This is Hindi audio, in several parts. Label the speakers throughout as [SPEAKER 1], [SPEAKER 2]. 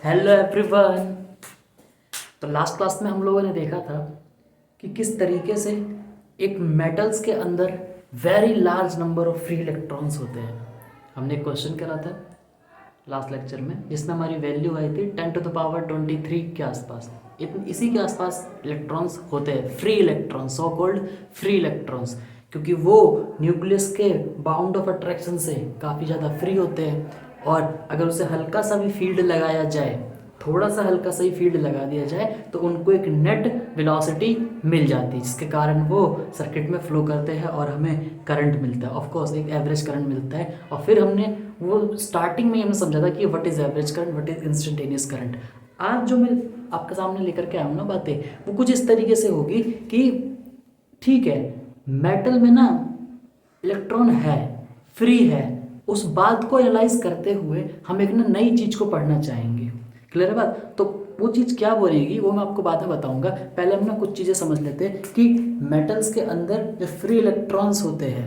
[SPEAKER 1] Hello everyone. तो लास्ट क्लास में हम लोगों ने देखा था कि किस तरीके से एक मेटल्स के अंदर very large number of free electrons होते हैं। हमने एक क्वेश्चन करा था लास्ट लेक्चर में जिसमें हमारी वैल्यू आई थी 10⁻23 के आसपास। इसी के आसपास इलेक्ट्रॉन्स होते हैं, free electrons, so called free electrons, क्योंकि वो न्यूक्लियस के बाउंड ऑफ अट्रैक्शन से काफ़ी ज़्यादा फ्री होते हैं। और अगर उसे हल्का सा भी फील्ड लगाया जाए, थोड़ा सा हल्का सा ही फील्ड लगा दिया जाए, तो उनको एक नेट वेलोसिटी मिल जाती है, जिसके कारण वो सर्किट में फ्लो करते हैं और हमें करंट मिलता है। ऑफ कोर्स एक एवरेज करंट मिलता है। और फिर हमने वो स्टार्टिंग में हमने समझा था कि what is average current, what is instantaneous current. आज जो मैं आपके सामने लेकर के आया हूँ ना बातें, वो कुछ इस तरीके से होगी कि ठीक है, मेटल में ना इलेक्ट्रॉन है, फ्री है, उस बात को एनालाइज करते हुए हम एक ना नई चीज़ को पढ़ना चाहेंगे। क्लियर है बात? तो वो चीज़ क्या बोलेगी वो मैं आपको बाद में बताऊंगा। पहले हम ना कुछ चीज़ें समझ लेते हैं कि मेटल्स के अंदर जो फ्री इलेक्ट्रॉन्स होते हैं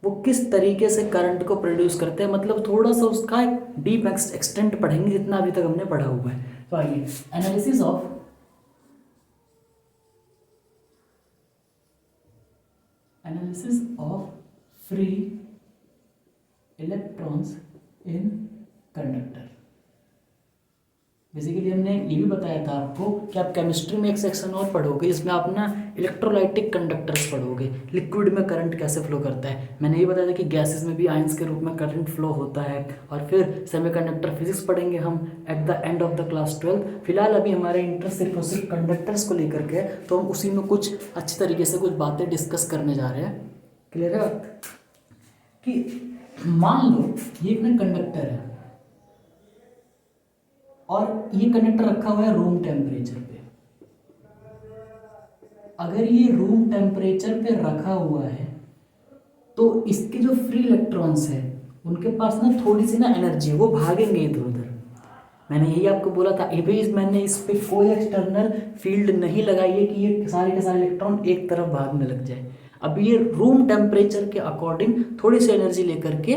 [SPEAKER 1] वो किस तरीके से करंट को प्रोड्यूस करते हैं। मतलब थोड़ा सा उसका एक डीप एक्सटेंट पढ़ेंगे जितना अभी तक हमने पढ़ा हुआ है। तो आइए, analysis of free electrons in conductor. Basically हमने ये भी बताया था आपको कि आप केमिस्ट्री में एक सेक्शन और पढ़ोगे जिसमें आप ना इलेक्ट्रोलाइटिक कंडक्टर्स पढ़ोगे, लिक्विड में करंट कैसे फ्लो करता है। मैंने ये बताया था कि गैसेस में भी आयंस के रूप में करंट फ्लो होता है। और फिर सेमीकंडक्टर फिजिक्स पढ़ेंगे हम at the end of the class 12। फिलहाल अभी हमारे इंटरेस्ट सिर्फ कंडक्टर्स को लेकर के, तो हम उसी में कुछ अच्छी तरीके से कुछ बातें डिस्कस करने जा रहे हैं। क्लियर है कि मान लो ये एक ना कंडक्टर है और ये कंडक्टर रखा हुआ है रूम टेम्परेचर पे। अगर ये रूम टेम्परेचर पे रखा हुआ है तो इसके जो फ्री इलेक्ट्रॉन्स है उनके पास ना थोड़ी सी ना एनर्जी, वो भागेंगे इधर उधर। मैंने यही आपको बोला था। ये भी मैंने इस पे कोई एक्सटर्नल फील्ड नहीं लगाई है कि ये सारे के सारे इलेक्ट्रॉन एक तरफ भागने लग जाए। अब ये रूम टेम्परेचर के अकॉर्डिंग थोड़ी सी एनर्जी लेकर के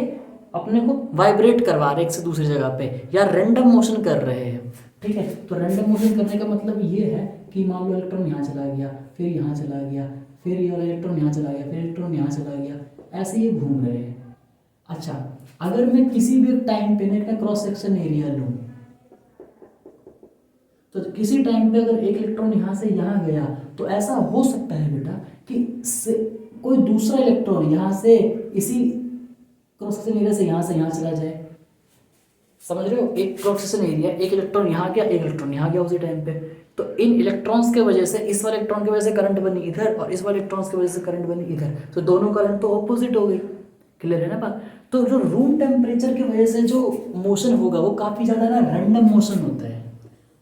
[SPEAKER 1] अपने को वाइब्रेट करवा रहे एक से दूसरी जगह पे, या रैंडम मोशन कर रहे हैं। ठीक है, तो रैंडम मोशन करने का मतलब ये है कि मान लो इलेक्ट्रॉन यहाँ चला गया, फिर यहाँ चला गया, फिर ये वाला इलेक्ट्रॉन यहाँ चला गया, फिर इलेक्ट्रॉन यहाँ चला गया, ऐसे ये घूम रहे हैं। अच्छा, अगर मैं किसी भी टाइम पे ना क्रॉस सेक्शन एरिया लूँ, तो किसी टाइम पे अगर एक इलेक्ट्रॉन यहाँ से यहाँ गया तो ऐसा हो सकता है बेटा कि कोई दूसरा इलेक्ट्रॉन यहाँ से इसी क्रॉस सेक्शन एरिया से यहाँ चला जाए। समझ रहे हो? एक क्रॉस सेक्शन एरिया, एक इलेक्ट्रॉन यहाँ गया, एक इलेक्ट्रॉन यहाँ गया उसी टाइम पे। तो इन इलेक्ट्रॉन्स के वजह से, इस वाले इलेक्ट्रॉन की वजह से करंट बनी इधर और इस वाले इलेक्ट्रॉन्स की वजह से करंट बनी इधर, तो दोनों करंट तो ऑपोजिट हो गई। क्लियर है ना बात? तो जो रूम टेम्परेचर की वजह से जो मोशन होगा वो काफ़ी ज़्यादा ना रैंडम मोशन होता है।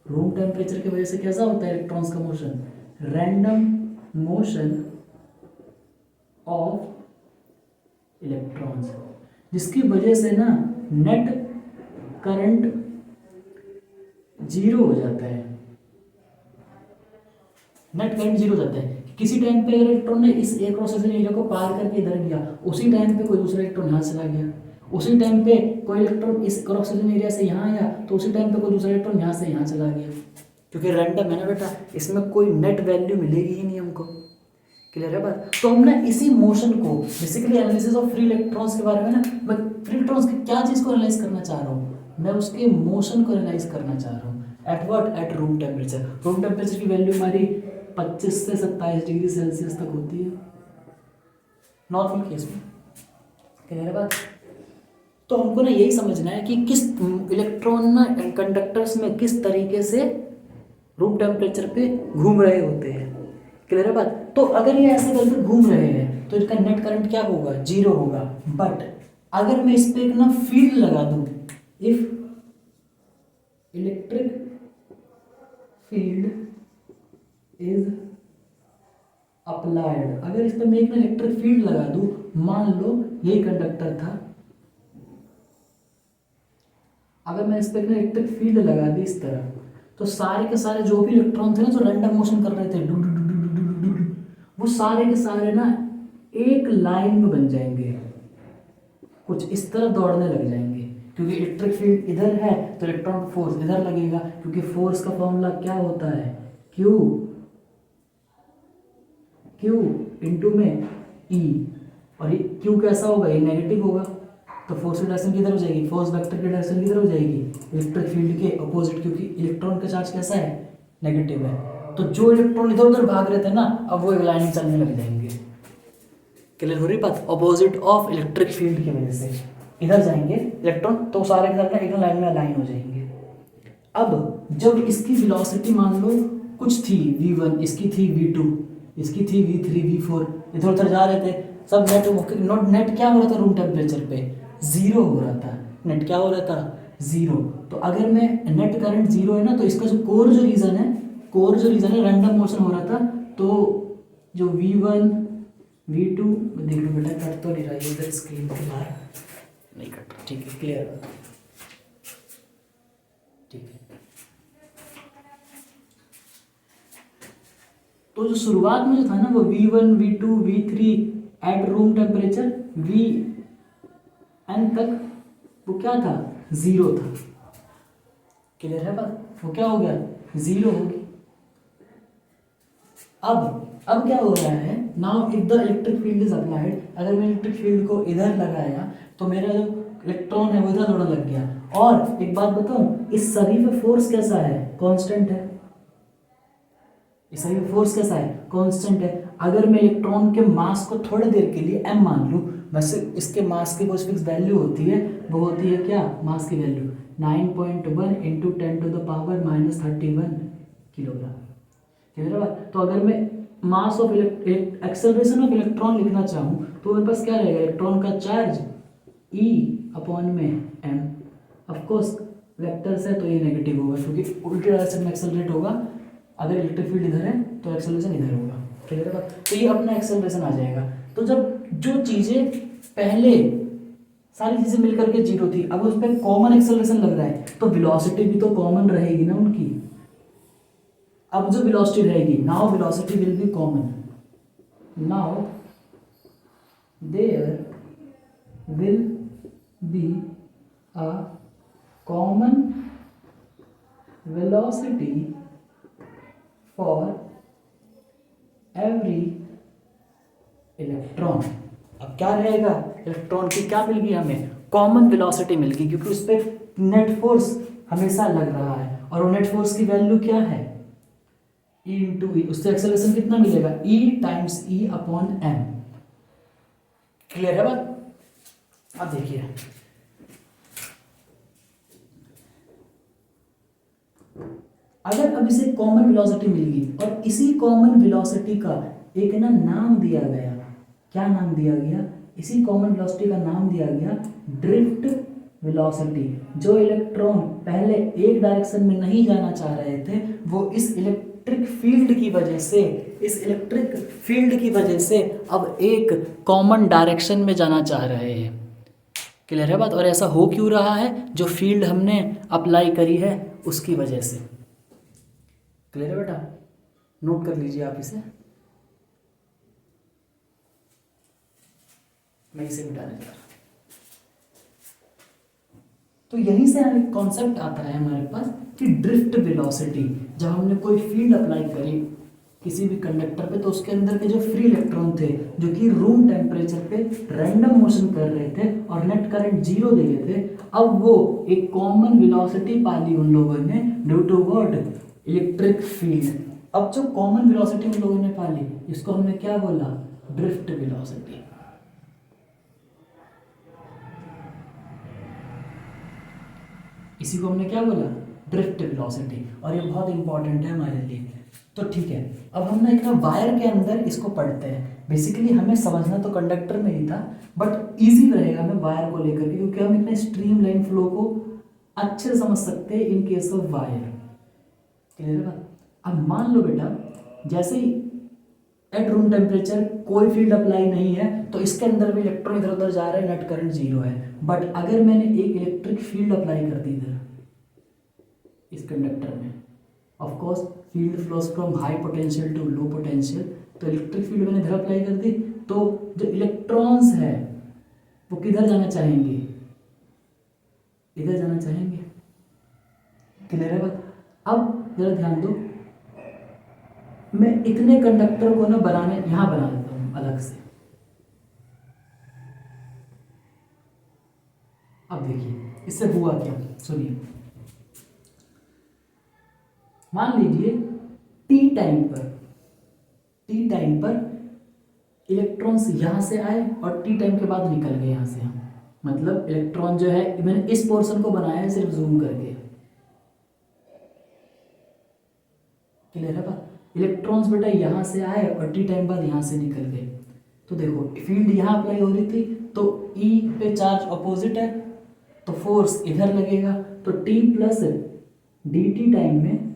[SPEAKER 1] रूम टेम्परेचर की वजह से कैसा होता है इलेक्ट्रॉन्स का motion? Random motion of electrons, जिसकी वजह से ना नेट करंट जीरो हो जाता है। नेट करंट जीरो हो जाता है। किसी टाइम पे अगर इलेक्ट्रॉन ने इस एक क्रॉस सेक्शन एरिया को पार करके इधर गया, उसी टाइम पे कोई दूसरा इलेक्ट्रॉन यहाँ चला गया, उसी टाइम पे कोई इलेक्ट्रॉन इस क्रॉस सेक्शन एरिया से यहाँ आया, तो उसी टाइम पे कोई दूसरा इलेक्ट्रॉन यहाँ से यहाँ चला गया। क्योंकि रैंडम है ना बेटा, इसमें कोई नेट वैल्यू मिलेगी ही नहीं हमको। क्लियर है बात? तो हम ना इसी मोशन को, basically analysis of free electrons के बारे में ना, मैं फ्री इलेक्ट्रॉन्स की क्या चीज़ को एनालाइज करना चाह रहा हूँ, मैं उसके मोशन को एनालाइज करना चाह रहा हूँ। At what? At room temperature. Room temperature की वैल्यू हमारी 25 से 27 डिग्री सेल्सियस तक होती है नॉर्मल केस में। क्लियर है बात? तो हमको ना यही समझना है कि किस इलेक्ट्रॉन ना कंडक्टर्स में किस तरीके से रूम टेम्परेचर पे घूम रहे होते हैं। क्लियर है बात? तो अगर ये ऐसे करके घूम रहे हैं तो इसका नेट करंट क्या होगा? जीरो होगा। बट अगर मैं इस पे एक ना फील्ड लगा दूं, if electric field is applied, अगर इस पे मैं एक ना इलेक्ट्रिक फील्ड लगा दूं, मान लो यही कंडक्टर था, अगर मैं इस पे एक ना इलेक्ट्रिक फील्ड लगा दी इस तरह, तो सारे के सारे जो भी इलेक्ट्रॉन थे ना, जो रैंडम मोशन कर रहे थे do do do do do do do, वो सारे के सारे ना एक लाइन में बन जाएंगे, कुछ इस तरह दौड़ने लग जाएंगे। क्योंकि इलेक्ट्रिक फील्ड इधर है तो इलेक्ट्रॉन फोर्स इधर लगेगा, क्योंकि फोर्स का फॉर्मूला क्या होता है, क्यू इंटू में ई, और ये क्यू कैसा होगा, ये नेगेटिव होगा, तो फोर्स की डायरेक्शन किधर हो जाएगी, फोर्स वेक्टर की डायरेक्शन किधर हो जाएगी, इलेक्ट्रिक फील्ड के अपोजिट, क्योंकि इलेक्ट्रॉन का चार्ज कैसा है, नेगेटिव है। तो जो इलेक्ट्रॉन इधर उधर भाग रहे थे ना, अब वो एक लाइन में चलने लग जाएंगे। क्लियर हो रही बात, अपोजिट ऑफ इलेक्ट्रिक फील्ड की वजह से इधर जाएंगे इलेक्ट्रॉन, तो सारे के सारे एक लाइन में अलाइन हो जाएंगे। अब जब इसकी वेलोसिटी मान लो कुछ थी v1, इसकी थी v2, इसकी थी v3 v4, इधर उधर जा रहे थे सब, नेट क्या हो रहा था रूम टेम्परेचर पे, जीरो हो रहा था, नेट क्या हो रहा था, जीरो। तो अगर मैं नेट करंट जीरो है ना, तो इसका जो कोर जो रीजन है रैंडम मोशन हो रहा था, तो जो v1 v2, देख लो बेटा कट तो नहीं रहा है इधर स्क्रीन के बाहर, नहीं कट रहा, ठीक है, क्लियर, ठीक है। तो जो शुरुआत में जो था ना वो v1 v2 v3 at room temperature vn तक, वो क्या था, जीरो था। क्लियर है बात, वो क्या हो गया, जीरो हो गई। अब क्या हो रहा है, now if the electric field is applied, अगर मैं इलेक्ट्रिक फील्ड को इधर लगाया तो मेरा जो इलेक्ट्रॉन है वो इधर थोड़ा लग गया। और एक बात बताऊं, इस सभी पे फोर्स कैसा है, कांस्टेंट है, इस सभी पे फोर्स कैसा है, कांस्टेंट है। अगर मैं इलेक्ट्रॉन के मास को थोड़ी देर के लिए m मान लूं, वैसे इसके मास की कुछ फिक्स वैल्यू होती है, वो होती है क्या, मास की वैल्यू 9.1 इंटू 10⁻31 किलोग्राम। क्लियर है? तो अगर मैं mass of acceleration of electron लिखना चाहूँ तो मेरे पास क्या रहेगा, इलेक्ट्रॉन का चार्ज E अपॉन में m, ऑफकोर्स वेक्टर्स है तो ये नेगेटिव होगा क्योंकि उल्टे डायरेक्शन में एक्सेलरेट होगा। अगर इलेक्ट्रिक फील्ड इधर है तो एक्सेलरेशन इधर होगा। क्लियर है? तो ये अपना एक्सेलरेशन आ जाएगा। तो जब जो चीज़ें पहले सारी चीज़ें मिलकर के जीरो थी, अब उस पर कॉमन एक्सेलरेशन लग रहा है तो वेलोसिटी भी तो कॉमन रहेगी ना उनकी। अब जो वेलोसिटी रहेगी, now velocity will be common, now there will be a common velocity for every electron. अब क्या रहेगा, इलेक्ट्रॉन की क्या मिल गई, हमें कॉमन वेलोसिटी मिल गई क्योंकि उस पर नेट फोर्स हमेशा लग रहा है और वो नेट फोर्स की वैल्यू क्या है, E इंटू ई। उससे एक्सेलरेशन कितना मिलेगा, E times E upon m। Clear है बात? अब देखिए अगर अब इसे कॉमन वेलोसिटी मिल गई और इसी कॉमन वेलोसिटी का एक ना नाम दिया गया, क्या नाम दिया गया, इसी कॉमन वेलोसिटी का नाम दिया गया ड्रिफ्ट वेलोसिटी। जो इलेक्ट्रॉन पहले एक डायरेक्शन में नहीं जाना चाह रहे थे वो इस इलेक्ट्रिक फील्ड की वजह से अब एक कॉमन डायरेक्शन में जाना चाह रहे हैं। क्लियर है बात? और ऐसा हो क्यों रहा है, जो फील्ड हमने अप्लाई करी है उसकी वजह से। क्लियर है बेटा? नोट कर लीजिए आप इसे, मैं इसे मिटाने जा रहा हूं। तो यहीं से एक कॉन्सेप्ट आता है हमारे पास कि ड्रिफ्ट वेलोसिटी। जब हमने कोई फील्ड अप्लाई करी किसी भी कंडक्टर पे तो उसके अंदर के जो फ्री इलेक्ट्रॉन थे जो कि रूम टेम्परेचर पे रैंडम मोशन कर रहे थे और नेट करंट जीरो दे रहे थे, अब वो एक कॉमन वेलोसिटी पाली उन लोगों ने due to what, electric field. अब जो कॉमन वेलोसिटी उन लोगों ने पाली इसको हमने क्या बोला, ड्रिफ्ट वेलोसिटी। इसी को हमने क्या बोला, ड्रिफ्ट वेलोसिटी। और ये बहुत इंपॉर्टेंट है हमारे लिए। तो ठीक है, अब हम ना एक वायर के अंदर इसको पढ़ते हैं। बेसिकली हमें समझना तो कंडक्टर में ही था बट इजी रहेगा हमें वायर को लेकर के, क्योंकि हम इतने स्ट्रीम लाइन फ्लो को अच्छे से समझ सकते हैं in case of wire. Clear है बात? अब मान लो बेटा जैसे ही एट रूम टेम्परेचर कोई फील्ड अप्लाई नहीं है तो इसके अंदर भी इलेक्ट्रॉन इधर उधर जा रहा है, नेट करंट जीरो है। बट अगर मैंने एक इलेक्ट्रिक फील्ड अप्लाई कर दी इधर इस कंडक्टर में, of course field flows from high potential to low potential, तो इलेक्ट्रिक फील्ड मैंने इधर अप्लाई कर दी तो जो इलेक्ट्रॉन्स है वो किधर जाना चाहेंगे, इधर जाना चाहेंगे। क्लियर है बात। अब जरा ध्यान दो, मैं इतने कंडक्टर को ना बनाने यहां बना देता हूं अलग से। अब देखिए इससे हुआ क्या, सुनिए। मान लीजिए टी टाइम पर इलेक्ट्रॉन्स यहां से आए और टी टाइम के बाद निकल गए यहां से हम, मतलब इलेक्ट्रॉन जो है, मैंने इस पोर्शन को बनाया है सिर्फ जूम करके। क्लियर है बात। इलेक्ट्रॉन्स बेटा यहां से आए और टी टाइम बाद यहां से निकल गए। तो देखो फील्ड यहां अप्लाई हो रही थी, तो ई पे चार्ज अपोजिट है, तो फोर्स इधर लगेगा। तो T plus D T time में,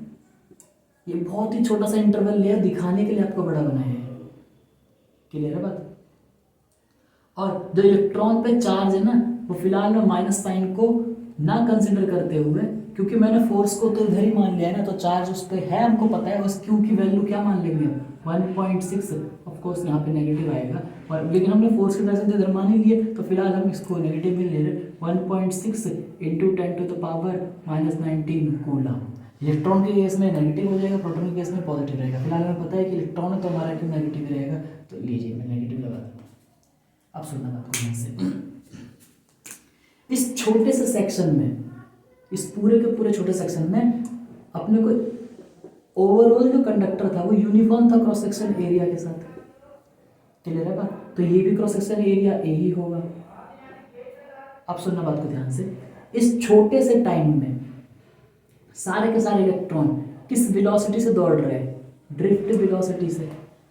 [SPEAKER 1] ये बहुत ही छोटा सा इंटरवल लिया दिखाने के लिए, आपको बड़ा बनाया है। क्लियर है बात। और जो इलेक्ट्रॉन पे चार्ज है ना, वो फिलहाल में माइनस साइन को ना कंसिडर करते हुए, क्योंकि मैंने फोर्स को तो इधर ही मान लिया है ना, तो चार्ज उस पर है, हमको पता है। उस क्यू की वैल्यू क्या मान लेंगे, 1.6। ऑफ कोर्स यहाँ पे नेगेटिव आएगा, और लेकिन हमने फोर्स की वजह से इधर मान ही लिए, तो फिलहाल हम इसको नेगेटिव में ले रहे। 1.6 इंटू 10⁻⁻19 कूलम। इलेक्ट्रॉन के केस में नेगेटिव हो जाएगा, प्रोटॉन के केस में पॉजिटिव रहेगा। फिलहाल हमें पता है कि इलेक्ट्रॉन है तो हमारा क्यों नेगेटिव रहेगा, तो लीजिए मैं नेगेटिव लगा देता हूँ। अब सुनना बात को ध्यान से। इस छोटे से सेक्शन में, इस पूरे के पूरे छोटे सेक्शन में अपने को ओवरऑल जो कंडक्टर था वो यूनिफॉर्म था क्रॉस सेक्शन एरिया के साथ। क्लियर है बात। तो ये भी क्रॉस सेक्शन एरिया ए ही होगा। अब सुनना बात को ध्यान से। इस छोटे से टाइम में सारे के सारे इलेक्ट्रॉन किस वेलोसिटी से दौड़ रहे हैं, ड्रिफ्ट वेलोसिटी से।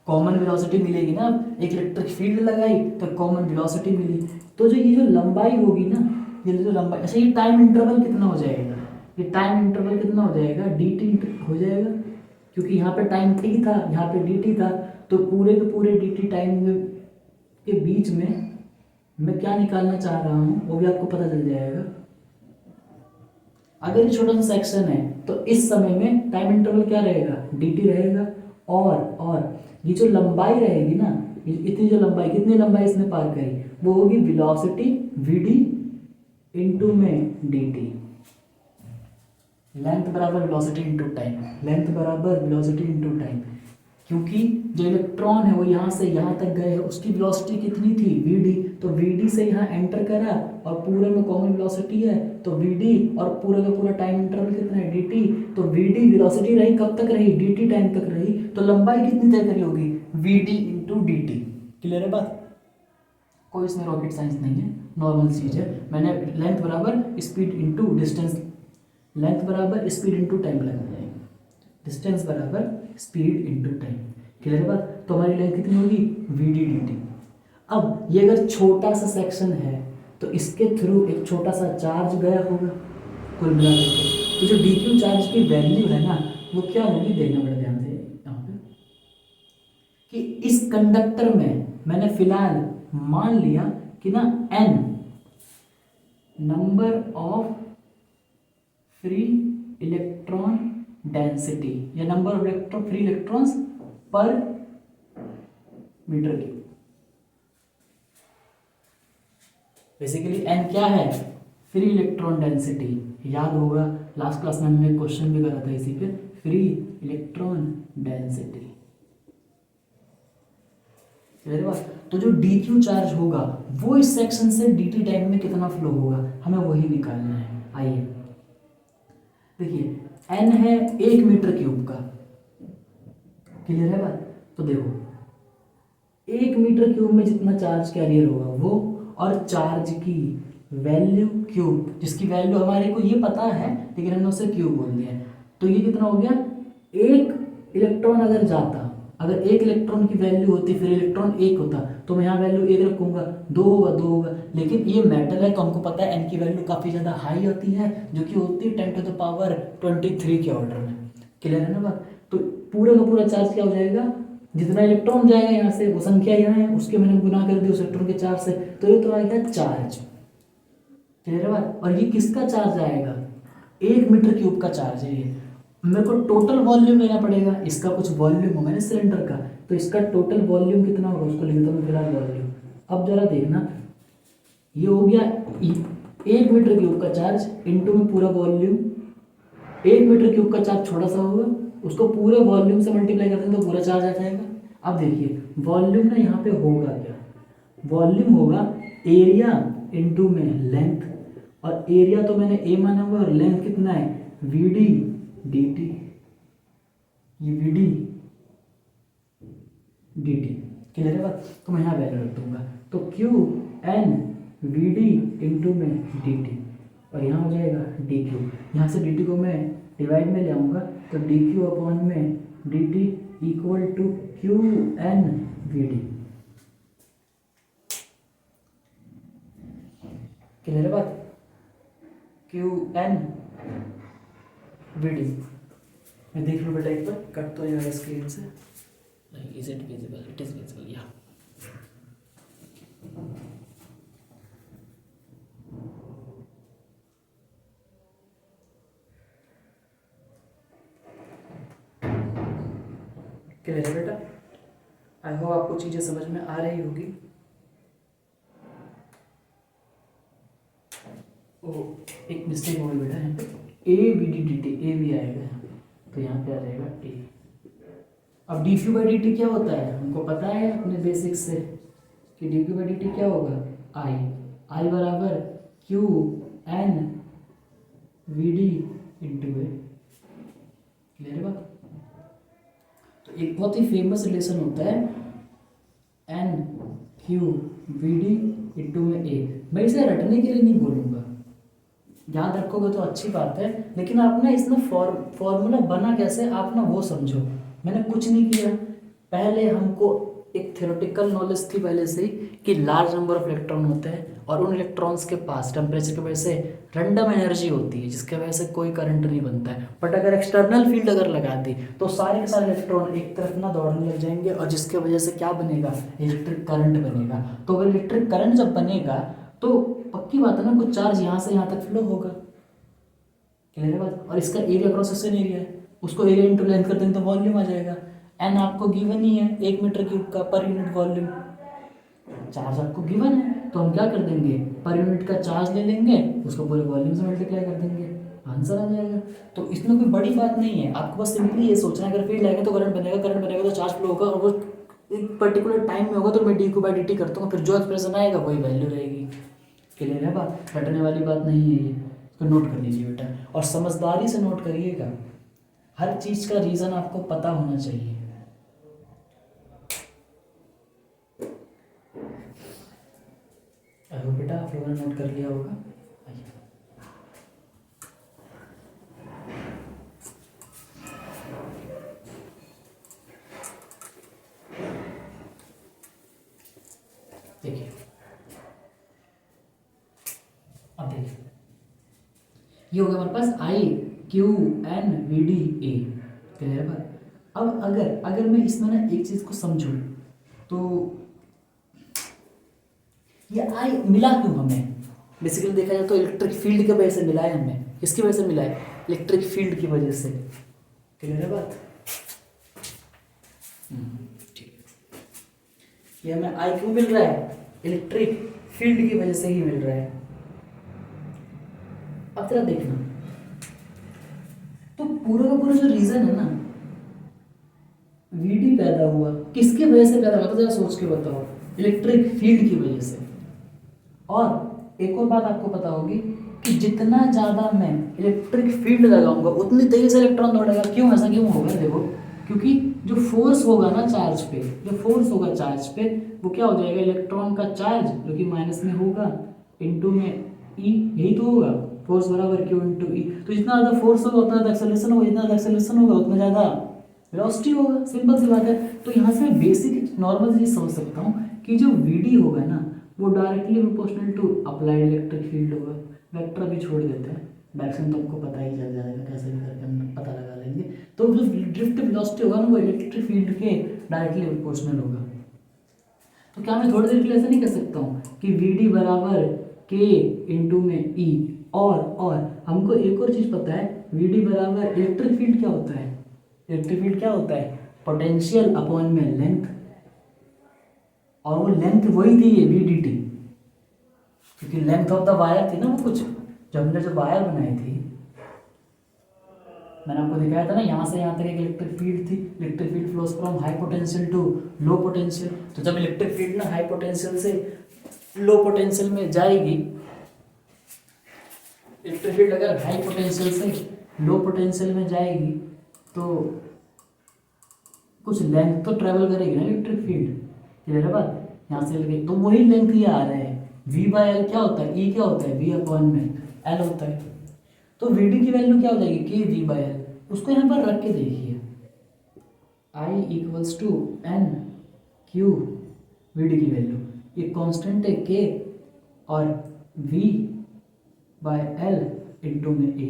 [SPEAKER 1] कॉमन वेलोसिटी मिलेगी ना, एक इलेक्ट्रिक फील्ड लगाई तो कॉमन वेलोसिटी मिली। तो जो ये जो लंबाई होगी ना, ये जो लंबाई, अच्छा ये टाइम इंटरवल कितना हो जाएगा, ये टाइम इंटरवल कितना हो जाएगा, डी टी हो जाएगा, क्योंकि यहाँ पे टाइम टी था, यहाँ पे डी टी था। तो पूरे के पूरे डी टी टाइम के बीच में मैं क्या निकालना चाह रहा हूँ वो भी आपको पता चल जाएगा। अगर ये छोटा सा सेक्शन है तो इस समय में टाइम इंटरवल क्या रहेगा, डी टी रहेगा। और ये जो लंबाई रहेगी ना, इतनी जो लंबाई, कितनी लंबाई इसने पार करी, वो होगी वेलोसिटी वी डी इंटू में डी टी। लेंथ बराबर वेलोसिटी इंटू टाइम, लेंथ बराबर वेलोसिटी इंटू टाइम। क्योंकि जो इलेक्ट्रॉन है वो यहाँ से यहाँ तक गए हैं, उसकी वेलोसिटी कितनी थी, वी डी। तो वी डी से यहाँ एंटर करा और पूरे में कॉमन वेलोसिटी है तो वी डी, और पूरा का पूरा टाइम इंटरवल कितना है, डी टी। तो वी डी वेलोसिटी रही कब तक रही, डी टी टाइम तक रही। तो लंबाई कितनी तय करी होगी, V D into D T. Clear है बात। कोई इसमें रॉकेट साइंस नहीं है, नॉर्मल चीज़ है। मैंने लेंथ बराबर स्पीड इंटू डिस्टेंस, लेंथ बराबर स्पीड इंटू टाइम लगाया है, डिस्टेंस बराबर स्पीड इंटू टाइम। क्लियर है बात। तो हमारी लेंथ कितनी होगी, वी डी डी टी। अब ये अगर छोटा सा सेक्शन है तो इसके थ्रू एक छोटा सा चार्ज गया होगा कुल मिलाकर। तो जो डी क्यू चार्ज की वैल्यू है ना, वो क्या होगी, देखना बड़ा ध्यान से यहाँ पे, कि इस कंडक्टर में मैंने फिलहाल मान लिया कि ना n number of free electron density, या नंबर ऑफ फ्री इलेक्ट्रॉन्स पर मीटर क्यूब। बेसिकली n क्या है, फ्री इलेक्ट्रॉन डेंसिटी। याद होगा लास्ट क्लास में हमने क्वेश्चन भी करा था इसी पे, फ्री इलेक्ट्रॉन डेंसिटी। तो जो डी क्यू चार्ज होगा वो इस सेक्शन से डी टी टाइम में कितना फ्लो होगा, हमें वही निकालना है। आइए देखिए n है 1 मीटर क्यूब का। क्लियर है बात। तो देखो 1 मीटर क्यूब में जितना चार्ज कैरियर होगा वो, और चार्ज की वैल्यू क्यूब, जिसकी वैल्यू हमारे को ये पता है लेकिन हमने उसे क्यूब बोल दिया। तो ये कितना हो गया, एक इलेक्ट्रॉन अगर जाता, अगर एक इलेक्ट्रॉन की वैल्यू होती, फिर इलेक्ट्रॉन एक होता, तो मैं यहाँ वैल्यू एक रखूंगा, दो होगा। लेकिन ये मेटल है तो हमको पता है एन की वैल्यू काफ़ी ज़्यादा हाई होती है, जो कि होती है 10⁻23 के ऑर्डर में। क्लियर है ना बात। तो पूरा का पूरा चार्ज क्या हो जाएगा, जितना इलेक्ट्रॉन जाएगा यहाँ से, वो संख्या यहाँ है, उसके मैंने गुना कर दी उस इलेक्ट्रॉन के चार्ज से, तो ये तो आएगा चार्ज। क्लियर है बात। और ये किसका चार्ज आएगा, 1 मीटर क्यूब का चार्ज है ये। मेरे को टोटल वॉल्यूम लेना पड़ेगा, इसका कुछ वॉल्यूम होगा ना सिलेंडर का, तो इसका टोटल वॉल्यूम कितना होगा उसको लिखता हूँ फिलहाल वॉल्यूम। अब जरा देखना, ये हो गया 1 मीटर क्यूब का चार्ज इनटू में पूरा वॉल्यूम, 1 मीटर क्यूब का चार्ज छोटा सा होगा, उसको पूरे वॉल्यूम से मल्टीप्लाई कर देंगे तो पूरा चार्ज आ जाएगा। अब देखिए वॉल्यूम ना यहाँ पे होगा क्या, वॉल्यूम होगा एरिया इनटू में लेंथ, और एरिया तो मैंने ए माना हुआ और लेंथ कितना है वी डी डी टी, ये V D D T clear है बात। तो मैं यहाँ वैल्यू रख दूंगा, तो Q N V D into में डी टी, और यहाँ हो जाएगा डी क्यू, यहाँ से डी टी को मैं डिवाइड में ले आऊँगा तो डी क्यू अपॉन में D T equal to Q N V D. Clear है बात, क्यू एन वी डी। मैं देख लूँ बेटा एक बार, कट तो जाएगा स्क्रीन से, is it visible, it is visible या क्लियर है बेटा। आई होप आपको चीज़ें समझ में आ रही होगी। ओ एक मिस्टेक हो गई बेटा, यहाँ पे A B D D T, A भी आएगा तो यहाँ पे आ जाएगा ए। अब D Q by D T क्या होता है, हमको पता है अपने बेसिक्स से कि D Q by D T क्या होगा, आई, आई बराबर Q N V D into A. Clear है बात। तो एक बहुत ही फेमस रिलेशन होता है N Q V D into में ए। मैं इसे रटने के लिए नहीं बोलूँगा, याद रखोगे तो अच्छी बात है, लेकिन आप ना इसमें फॉर्मूला बना कैसे आप ना वो समझो। मैंने कुछ नहीं किया, पहले हमको एक थ्योरेटिकल नॉलेज थी पहले से ही कि लार्ज नंबर ऑफ इलेक्ट्रॉन होते हैं और उन इलेक्ट्रॉन्स के पास टेम्परेचर की वजह से रैंडम एनर्जी होती है जिसके वजह से कोई करंट नहीं बनता है। बट अगर एक्सटर्नल फील्ड अगर लगा दी तो सारे के सारे इलेक्ट्रॉन एक तरफ ना दौड़ने लग जाएंगे और जिसके वजह से क्या बनेगा, इलेक्ट्रिक करंट बनेगा। तो अगर इलेक्ट्रिक करंट जब बनेगा तो पक्की बात है ना, कुछ चार्ज यहाँ से यहाँ तक फ्लो होगा। क्लियर है बात। और इसका एरिया क्रॉस सेक्शन एरिया है, उसको एरिया इंटू लेंथ कर देंगे तो वॉल्यूम आ जाएगा। एन आपको गिवन ही है 1 मीटर क्यूब का पर यूनिट वॉल्यूम, चार्ज आपको गिवन है तो हम क्या कर देंगे, पर यूनिट का चार्ज ले लेंगे, उसको पूरे वॉल्यूम से मल्टीप्लाई कर देंगे, आंसर आ जाएगा। तो इसमें कोई बड़ी बात नहीं है, आपको बस सिंपली ये सोचना है अगर फील्ड आएगा तो करंट बनेगा, करंट बनेगा तो चार्ज फ्लो होगा, और वो एक पर्टिकुलर टाइम में होगा तो मैं D Q by D T करता हूँ, फिर जो एक्सप्रेशन आएगा वही वैल्यू रहेगी। क्लियर है बात, रटने वाली बात नहीं है ये, इसको नोट कर लीजिए बेटा और समझदारी से नोट करिएगा। हर चीज़ का रीज़न आपको पता होना चाहिए। अरे बेटा आप लोगों ने नोट कर लिया होगा। देखिए अब देखिए ये हो गया हमारे पास I Q N V D A. Clear है बात। अब अगर मैं इसमें ना एक चीज़ को समझूं तो ये आई मिला क्यों हमें, बेसिकली देखा जाए तो इलेक्ट्रिक फील्ड की वजह से मिला है हमें। किसकी वजह से मिला है, इलेक्ट्रिक फील्ड की वजह से। क्लियर है बात। ठीक है, ये हमें आई क्यों मिल रहा है, इलेक्ट्रिक फील्ड की वजह से ही मिल रहा है। अब जरा देखना तो पूरा का पूरा जो रीजन है ना, वीडी पैदा हुआ किसकी वजह से पैदा हुआ, तो जरा सोच के बताओ, इलेक्ट्रिक फील्ड की वजह से। और एक और बात आपको पता होगी कि जितना ज़्यादा मैं इलेक्ट्रिक फील्ड लगाऊंगा उतनी तेजी से इलेक्ट्रॉन दौड़ेगा। क्यों, ऐसा क्यों होगा, देखो क्योंकि जो फोर्स होगा ना चार्ज पे, जो फोर्स होगा चार्ज पे वो क्या हो जाएगा, इलेक्ट्रॉन का चार्ज जो कि माइनस में होगा इनटू में ई, यही तो होगा फोर्स बराबर क्यू इनटू ई। तो जितना ज़्यादा फोर्स होगा उतना ज़्यादा एक्सेलरेशन होगा, जितना ज़्यादा एक्सेलरेशन होगा उतना ज़्यादा वेलोसिटी होगा। सिंपल सी बात है। तो यहाँ से मैं बेसिक नॉर्मल चीज़ समझ सकता हूँ कि जो वी होगा ना वो directly proportional to applied electric field होगा। वेक्टर भी छोड़ देते हैं, डायरेक्शन तो आपको पता ही चल जाएगा, कैसे भी करके हम पता लगा लेंगे। तो जो ड्रिफ्ट वेलोसिटी होगा ना वो इलेक्ट्रिक फील्ड के डायरेक्टली प्रोपोर्शनल होगा। तो क्या मैं थोड़ी देर के लिए ऐसा नहीं कर सकता हूँ कि वी डी बराबर के इंटू में ई। और हमको एक और चीज़ पता है, वी डी बराबर इलेक्ट्रिक फील्ड क्या होता है, इलेक्ट्रिक फील्ड क्या होता है, पोटेंशियल अपॉन में लेंथ, और वो लेंथ वही थी ये वी डी टी। क्योंकि लेंथ ऑफ द वायर थी ना वो कुछ, जब हमने जो वायर बनाई थी, मैंने आपको दिखाया था ना, यहाँ से यहाँ तक एक इलेक्ट्रिक फील्ड थी, electric field flows from high potential to low potential. तो जब इलेक्ट्रिक फील्ड ना हाई पोटेंशियल से लो पोटेंशियल में जाएगी, इलेक्ट्रिक फील्ड अगर हाई पोटेंशियल से लो पोटेंशियल में जाएगी तो कुछ लेंथ तो ट्रेवल करेगी ना इलेक्ट्रिक फील्ड, क्लियर है बात। यहाँ से लेके तो वही लेंथ ये आ रहा है, v बाय एल क्या होता है, ई क्या होता है, v अपॉन में एल होता है। तो वी डी की वैल्यू क्या हो जाएगी, के वी बाय एल। उसको यहाँ पर रख के देखिए, I equals to N Q, V D की वैल्यू ये कांस्टेंट है के, और v बाय एल इंटू में ए।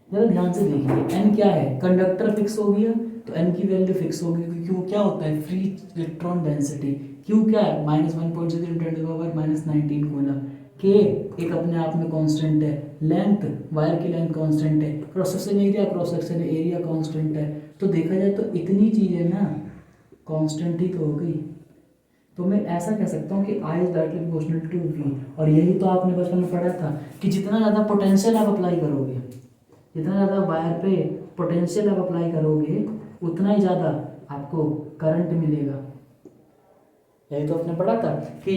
[SPEAKER 1] जरा ध्यान से देखिए, n क्या है, कंडक्टर फिक्स हो गया तो n की वैल्यू फिक्स होगी, क्योंकि वो क्या होता है, फ्री इलेक्ट्रॉन डेंसिटी। q क्या है, -1.0 × 10⁻19 कूलम। k एक अपने आप में कांस्टेंट है, लेंथ वायर की लेंथ कांस्टेंट है, क्रॉस सेक्शन एरिया कांस्टेंट है। तो देखा जाए तो इतनी चीज़ें ना कांस्टेंट ही तो हो गई। तो मैं ऐसा कह सकता हूँ कि I is directly proportional to V। और यही तो आपने बचपन में पढ़ा था कि जितना ज़्यादा पोटेंशियल आप अप्लाई करोगे, जितना ज़्यादा वायर पे पोटेंशियल आप अप्लाई करोगे, उतना ही ज़्यादा आपको करंट मिलेगा। यही तो आपने पढ़ा था कि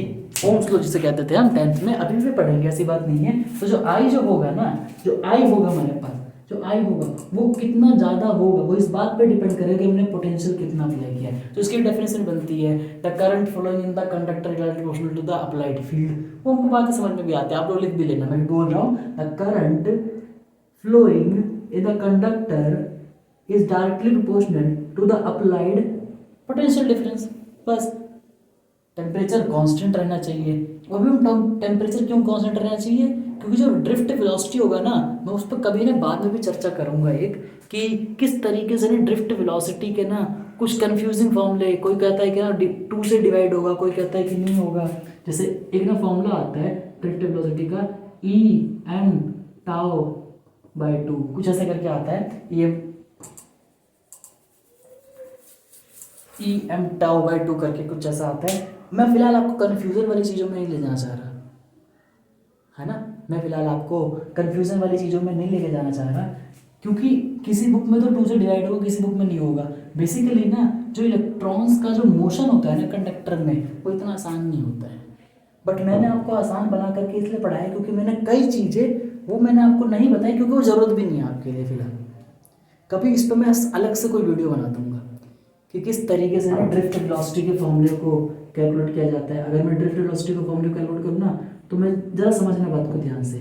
[SPEAKER 1] ओम्स लॉ जिसे कहते थे हम 10th में, अभी भी पढ़ेंगे, ऐसी बात नहीं है। तो जो I जो होगा ना, जो I होगा हमारे पास, जो I होगा वो कितना ज़्यादा होगा, वो इस बात पे डिपेंड करेगा कि हमने पोटेंशियल कितना अप्लाई किया है। तो इसकी डेफिनेशन बनती है, the current flowing in the conductor is proportional to the applied field. वो हमको बातें समझ में भी आती है, आप लोग लिख भी लेना, मैं बोल रहा हूँ, the current flowing in the conductor is directly proportional to the applied potential difference. बस टेम्परेचर कांस्टेंट रहना चाहिए। वो भी हम टेम्परेचर क्यों कांस्टेंट रहना चाहिए, क्योंकि जो ड्रिफ्ट वेलोसिटी होगा ना, मैं उस पर कभी ना बाद में भी चर्चा करूंगा एक, कि किस तरीके से ना ड्रिफ्ट वेलोसिटी के ना कुछ कंफ्यूजिंग फॉर्मूले, कोई कहता है कि ना 2 से डिवाइड होगा, कोई कहता है कि नहीं होगा। जैसे एक ना फॉर्मूला आता है ड्रिफ्ट वेलोसिटी का, ई एम टाओ बाय 2, कुछ ऐसा करके आता है, ये ई एम टाओ बाय 2 करके कुछ ऐसा आता है। मैं फिलहाल आपको कन्फ्यूजन वाली चीज़ों में नहीं ले जाना चाह रहा, है ना, मैं फिलहाल आपको कन्फ्यूजन वाली चीज़ों में नहीं लेके जाना चाह रहा, क्योंकि किसी बुक में तो 2 से डिवाइड होगा, किसी बुक में नहीं होगा। बेसिकली ना जो इलेक्ट्रॉन्स का जो मोशन होता है ना कंडक्टर में, वो इतना आसान नहीं होता है। बट मैंने आपको आसान बना करके इसलिए पढ़ाया क्योंकि मैंने कई चीज़ें वो मैंने आपको नहीं बताई, क्योंकि वो ज़रूरत भी नहीं है आपके लिए फिलहाल। कभी इस पर मैं अलग से कोई वीडियो बना दूंगा कि किस तरीके से ना ड्रिफ्ट वेलोसिटी के फॉर्मूले को कैलकुलेट किया जाता है। अगर मैं ड्रिफ्ट वेलोसिटी के फॉर्मूले को कैलकुलेट करूँ ना, तो मैं ज़रा समझना बात को ध्यान से,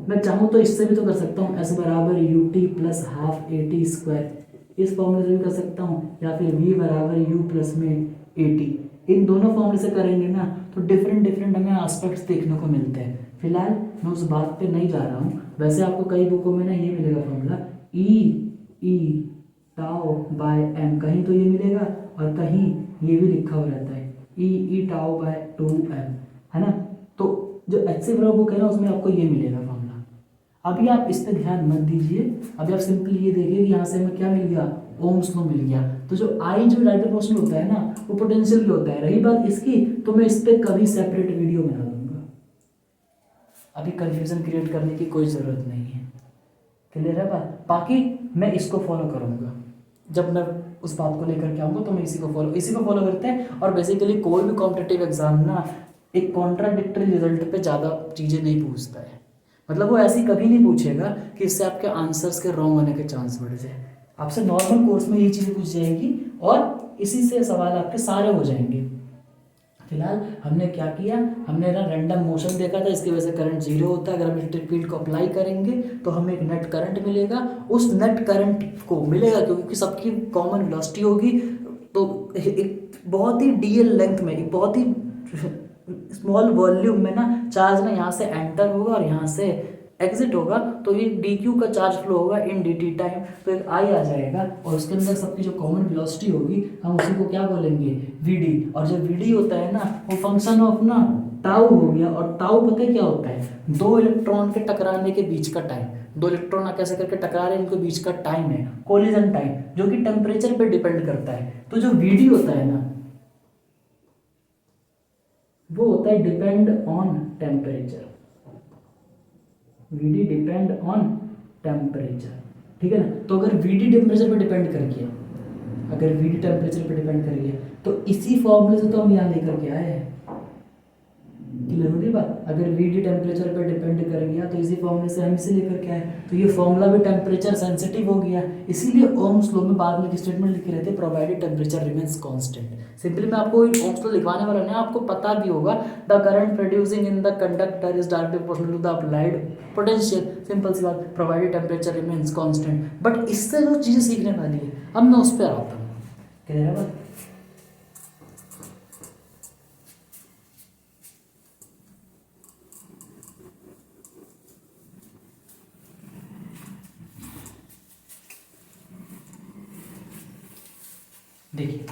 [SPEAKER 1] मैं चाहूँ तो इससे भी तो कर सकता हूँ, S बराबर ut प्लस हाफ AT², इस फॉर्मूले से भी कर सकता हूँ, या फिर V बराबर U प्लस में AT। इन दोनों फॉर्मूले से करेंगे ना तो डिफरेंट हमें एस्पेक्ट्स देखने को मिलते हैं। फिलहाल मैं उस बात पे नहीं जा रहा हूँ। वैसे आपको कई बुकों में ना ये मिलेगा formula, E tau by m, कहीं तो ये मिलेगा और कहीं ये भी लिखा हुआ रहता है E टाओ बाय 2m, है ना। तो जो HC बराबर बुक है ना, उसमें आपको ये मिलेगा फॉर्मूला। अभी आप इस पर ध्यान मत दीजिए, अभी आप सिंपली ये देखिए कि यहाँ से हमें क्या मिल गया, ओम्स लॉ मिल गया। तो जो I जो डायरेक्ट प्रोपोर्शनल होता है ना, वो पोटेंशियल भी होता है। रही बात इसकी, तो मैं इस पर कभी सेपरेट वीडियो बना दूंगा, अभी कन्फ्यूजन क्रिएट करने की कोई ज़रूरत नहीं है, क्लियर है बात। बाकी मैं इसको फॉलो करूँगा, जब मैं उस बात को लेकर के आऊँगा तो मैं इसी को फॉलो करते हैं। और बेसिकली कोई भी कॉम्पिटिटिव एग्जाम ना एक कॉन्ट्राडिक्टरी रिजल्ट पे ज़्यादा चीज़ें नहीं पूछता है, मतलब वो ऐसी कभी नहीं पूछेगा कि इससे आपके आंसर्स के रॉन्ग होने के चांस बढ़ जाए। आपसे नॉर्मल कोर्स में ये चीज़ें पूछ जाएगी और इसी से सवाल आपके सारे हो जाएंगे। फिलहाल हमने क्या किया, हमने ना रैंडम मोशन देखा था, इसकी वजह से करंट 0 होता है। अगर हम इलेक्ट्रिक फील्ड को अप्लाई करेंगे तो हमें एक नेट करंट मिलेगा, उस नेट करंट को मिलेगा क्योंकि सबकी कॉमन वेलोसिटी होगी। तो एक बहुत ही डीएल लेंथ में, एक बहुत ही स्मॉल वॉल्यूम में ना चार्ज ना यहाँ से एंटर होगा और यहाँ से एग्जिट होगा, तो ये dq का चार्ज फ्लो होगा इन dt टाइम, तो एक I आ जाएगा और उसके अंदर सबकी जो कॉमन वेलोसिटी होगी हम उसी को क्या बोलेंगे, vd। और जो vd होता है ना, वो फंक्शन ऑफ ना टाउ हो गया। और टाउ पता है क्या होता है, 2 इलेक्ट्रॉन के टकराने के बीच का टाइम। 2 इलेक्ट्रॉन कैसे करके टकरा रहे हैं, इनके बीच का टाइम है कोलिजन टाइम, जो कि टेम्परेचर पर डिपेंड करता है। तो जो vd होता है ना, वो होता है depend on temperature, V D depend on temperature, ठीक है ना। तो अगर वीडी टेम्परेचर पे डिपेंड कर गया, अगर वीडी टेम्परेचर पे डिपेंड कर गया तो इसी फॉर्मूले से तो हम यहाँ लेकर के आए हैं, क्लियर हो रही बात। अगर वीडी टेम्परेचर पे डिपेंड कर गया तो इसी फॉर्मूले से हम इसे लेकर के आए, तो ये फॉर्मूला भी टेम्परेचर सेंसिटिव हो गया, इसीलिए ओम्स लॉ में बाद में स्टेटमेंट लिखे रहते हैं provided temperature remains constant. Simply मैं आपको ओम्स लॉ लिखवाने वाला नहीं, आपको पता भी होगा the current producing in the conductor is directly proportional to the applied potential, simple सी बात, provided temperature remains constant. But इससे जो चीज़ें सीखने वाली है अब मैं उस पर आता हूँ, क्लियर है बात। देखिए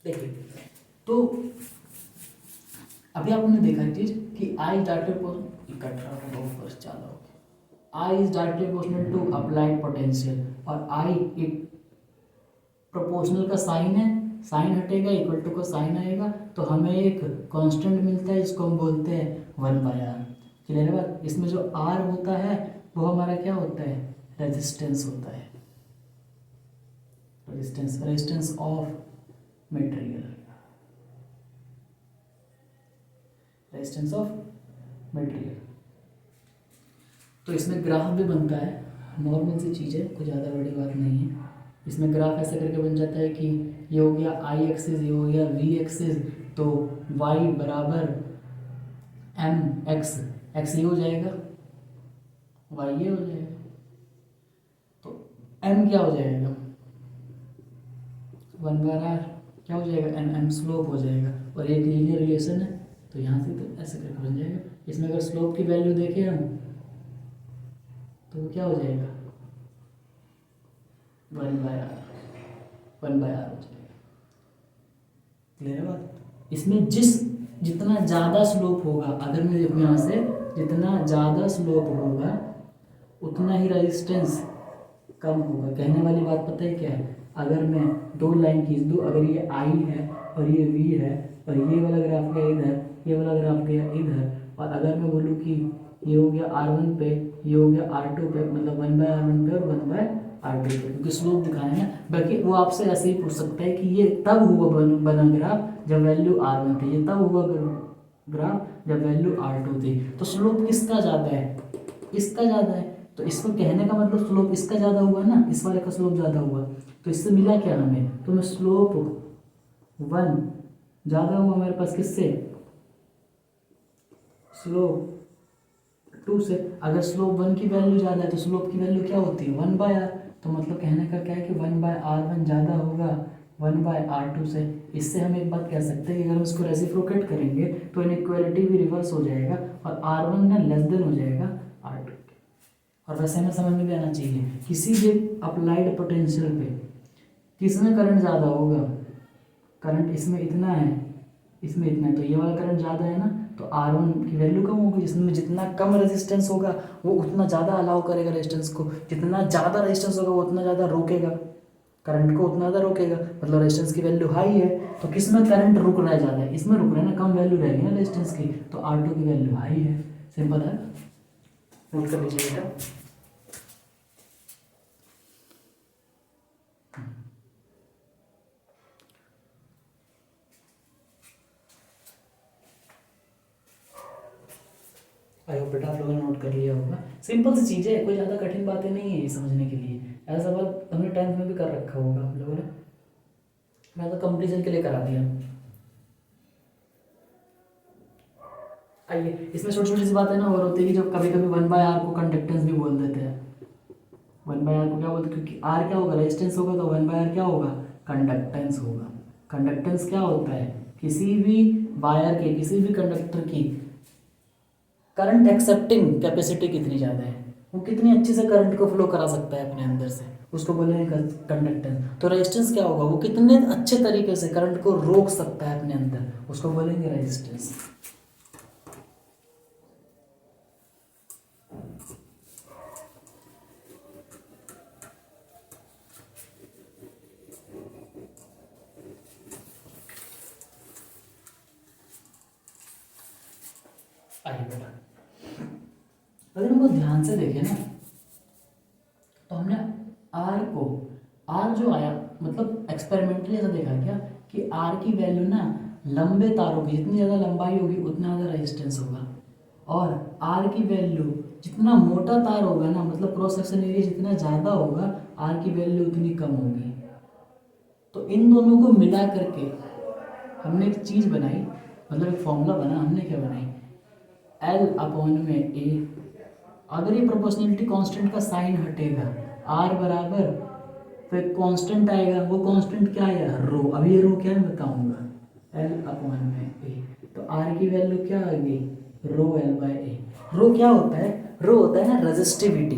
[SPEAKER 1] देखिए तो अभी आपने देखा चीज कि I is directly I is directly proportional to applied potential, और आई एक प्रोपोर्शनल का साइन है, साइन हटेगा इक्वल टू का साइन आएगा, तो हमें एक कांस्टेंट मिलता है, इसको हम बोलते हैं 1/r, क्लियर है बात। इसमें जो r होता है वो हमारा क्या होता है, रेजिस्टेंस होता है, resistance of material, resistance of material. तो इसमें ग्राफ भी बनता है, नॉर्मल सी चीज़ है, कोई ज़्यादा बड़ी बात नहीं है। इसमें ग्राफ ऐसे करके बन जाता है कि ये हो गया आई एक्सिस, ये हो गया वी एक्सिस, तो वाई बराबर एम एक्स, एक्स ये हो जाएगा, वाई ये हो जाएगा, तो एम क्या हो जाएगा 1/r, क्या हो जाएगा एम, एम स्लोप हो जाएगा, और एक लीनियर रिलेशन है तो यहाँ से तो ऐसे करके बन जाएगा। इसमें अगर स्लोप की वैल्यू देखें हम तो क्या हो जाएगा 1/r हो जाएगा, क्लियर है बात। इसमें जितना ज़्यादा स्लोप होगा, अगर मैं देखूँ यहाँ से, जितना ज़्यादा स्लोप होगा उतना ही रेजिस्टेंस कम होगा। कहने वाली बात पता है क्या है, अगर मैं दो लाइन खींच दूँ, अगर ये आई है और ये वी है, और ये वाला ग्राफ गया इधर, ये वाला ग्राफ गया इधर, और अगर मैं बोलूँ कि ये हो गया R1 पे, ये हो गया R2 पे, मतलब 1/r1 पे और 1/r2 पे, क्योंकि स्लोप दिखाना है। बाकी वो आपसे ऐसे ही पूछ सकता है कि ये तब हुआ बना ग्राफ जब वैल्यू R1 थी, ये तब हुआ ग्राफ जब वैल्यू R2 थी। तो स्लोप किसका ज़्यादा है, इसका ज़्यादा है, तो इसको कहने का मतलब स्लोप इसका ज़्यादा हुआ ना, इस वाले का स्लोप ज़्यादा हुआ, तो इससे मिला क्या हमें, तो मैं स्लोप 1 ज़्यादा हुआ मेरे पास किससे, स्लोप 2 से। अगर स्लोप 1 की वैल्यू ज़्यादा है तो स्लोप की वैल्यू क्या होती है 1/r, तो मतलब कहने का क्या है कि 1/r1 ज़्यादा होगा 1/r2 से। इससे हम एक बात कह सकते हैं कि अगर हम इसको रेसिप्रोकेट करेंगे तो इनइक्वालिटी भी रिवर्स हो जाएगा, और r1 ना लेस देन हो जाएगा r2 के। और वैसे हमें समझ में भी आना चाहिए, किसी भी अप्लाइड पोटेंशियल पे किसमें करंट ज़्यादा होगा, करंट इसमें इतना है, इसमें इतना है, तो ये वाला करंट ज़्यादा है ना, तो R1 की वैल्यू कम होगी, जिसमें जितना कम रेजिस्टेंस होगा वो उतना ज़्यादा अलाउ करेगा रेजिस्टेंस को, जितना ज़्यादा रेजिस्टेंस होगा वो उतना ज़्यादा रोकेगा करंट को, उतना ज़्यादा रोकेगा, मतलब रेजिस्टेंस की वैल्यू हाई है तो किस में करंट रुक रहा है ज़्यादा है, इसमें रुक रहा है ना, कम वैल्यू रहेगी ना रेजिस्टेंस की, तो R2 की वैल्यू हाई है। सिंपल है, नोट कर लीजिए बेटा। आई होप बेटा आप लोगों ने नोट कर लिया होगा। सिंपल सी चीज़ें है, कोई ज़्यादा कठिन बातें नहीं है ये समझने के लिए। ऐसा सवाल हमने 10th में भी कर रखा होगा आप लोगों ने, मैं तो कंपटीशन के लिए करा दिया। आइए, इसमें छोटी छोटी सी बातें ना और होती है कि जब कभी कभी 1/r को कंडक्टेंस भी बोल देते हैं, 1/r को क्या बोलते हैं, क्योंकि r क्या होगा रेजिस्टेंस होगा, तो 1/r क्या होगा कंडक्टेंस होगा। कंडक्टेंस क्या होता है, किसी भी वायर के, किसी भी कंडक्टर की करंट एक्सेप्टिंग कैपेसिटी कितनी ज़्यादा है, वो कितनी अच्छे से करंट को फ्लो करा सकता है अपने अंदर से, उसको बोलेंगे कंडक्टेंस। तो रेजिस्टेंस क्या होगा, वो कितने अच्छे तरीके से करंट को रोक सकता है अपने अंदर, उसको बोलेंगे रेजिस्टेंस। आइए बेटा, अगर हमको ध्यान से देखें ना तो हमने आर को, आर जो आया मतलब एक्सपेरिमेंटली ऐसा देखा क्या कि आर की वैल्यू ना लंबे तारों की जितनी ज़्यादा लंबाई होगी उतना ज़्यादा रेजिस्टेंस होगा, और आर की वैल्यू जितना मोटा तार होगा ना मतलब क्रॉस सेक्शन एरिया जितना ज़्यादा होगा आर की वैल्यू उतनी कम होगी। तो इन दोनों को मिला करके हमने एक चीज़ बनाई, मतलब एक फॉर्मूला बना। हमने क्या बनाई, एल अपॉन में ए। अगर ये प्रोपोर्शनलिटी कांस्टेंट का साइन हटेगा, आर बराबर फिर कांस्टेंट आएगा, वो कांस्टेंट क्या है, रो। अब ये रो क्या है बताऊंगा, एल अपॉन में ए। तो आर की वैल्यू क्या आ गई, रो एल बाय ए। रो क्या होता है, रो होता है ना रेजिस्टिविटी।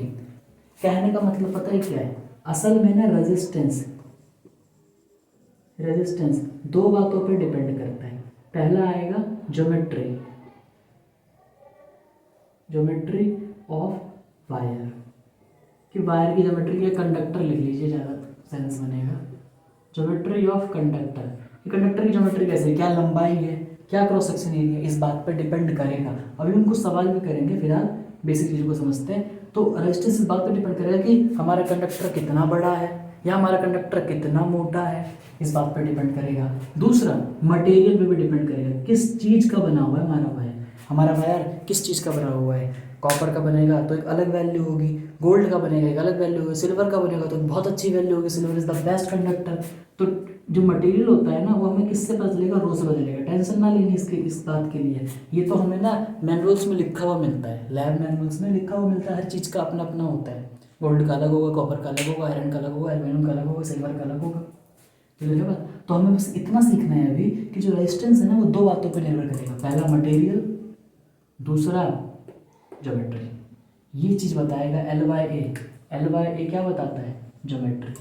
[SPEAKER 1] कहने का मतलब पता है क्या है, असल में ना रेजिस्टेंस, रेजिस्टेंस दो बातों पे डिपेंड करता है। पहला आएगा ज्योमेट्री, ज्योमेट्री ऑफ वायर, कि वायर की ज्योमेट्री, या कंडक्टर लिख लीजिए ज़्यादा सेंस बनेगा। ज्योमेट्री ऑफ कंडक्टर, कंडक्टर की ज्योमेट्री कैसे, क्या लंबाई है, क्या क्रॉस सेक्शन एरिया, इस बात पर डिपेंड करेगा। अभी हम कुछ सवाल भी करेंगे, फिलहाल बेसिक चीज़ों को समझते हैं। तो रेजिस्टेंस इस बात पर डिपेंड करेगा कि हमारा कंडक्टर कितना बड़ा है या हमारा कंडक्टर कितना मोटा है, इस बात पर डिपेंड करेगा। दूसरा मटेरियल पे भी डिपेंड करेगा, किस चीज़ का बना हुआ है हमारा वायर, हमारा वायर किस चीज़ का बना हुआ है। कॉपर का बनेगा तो एक अलग वैल्यू होगी, गोल्ड का बनेगा एक अलग वैल्यू होगी, सिल्वर का बनेगा तो बहुत अच्छी वैल्यू होगी, silver is the best conductor. तो जो मटेरियल होता है ना वो हमें किससे पता चलेगा, रो से पता चलेगा। टेंशन ना लेनी इसके, इस बात के लिए। ये तो हमें ना मैनुअल्स में लिखा हुआ मिलता है, लैब मैनुअल्स में लिखा हुआ मिलता है, हर चीज़ का अपना अपना होता है। गोल्ड का अलग होगा, कॉपर का अलग होगा, आयरन का अलग होगा, एल्यूमिनियम का अलग होगा, सिल्वर का अलग होगा। क्लियर है बात। तो हमें बस इतना सीखना है अभी कि जो रेजिस्टेंस है ना वो दो बातों पर निर्भर करेगा, पहला मटेरियल, दूसरा ज्योमेट्री। ये चीज़ बताएगा L by A. L by A क्या बताता है, ज्योमेट्री।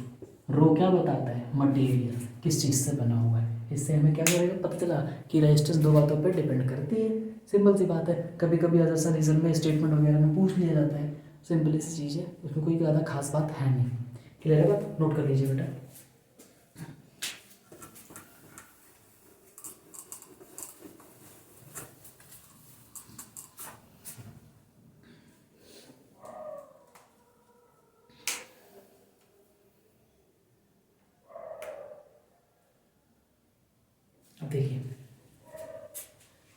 [SPEAKER 1] रो क्या बताता है, मटेरियल, किस चीज़ से बना हुआ है। इससे हमें क्या करेगा, पता चला कि रेजिस्टेंस दो बातों पर डिपेंड करती है। सिंपल सी बात है, कभी कभी अदर रीजन में स्टेटमेंट वगैरह में पूछ लिया जाता है, सिंपल सी चीज़ है, उसमें कोई ज़्यादा खास बात है नहीं। क्लियर है बात, नोट कर लीजिए बेटा। देखिए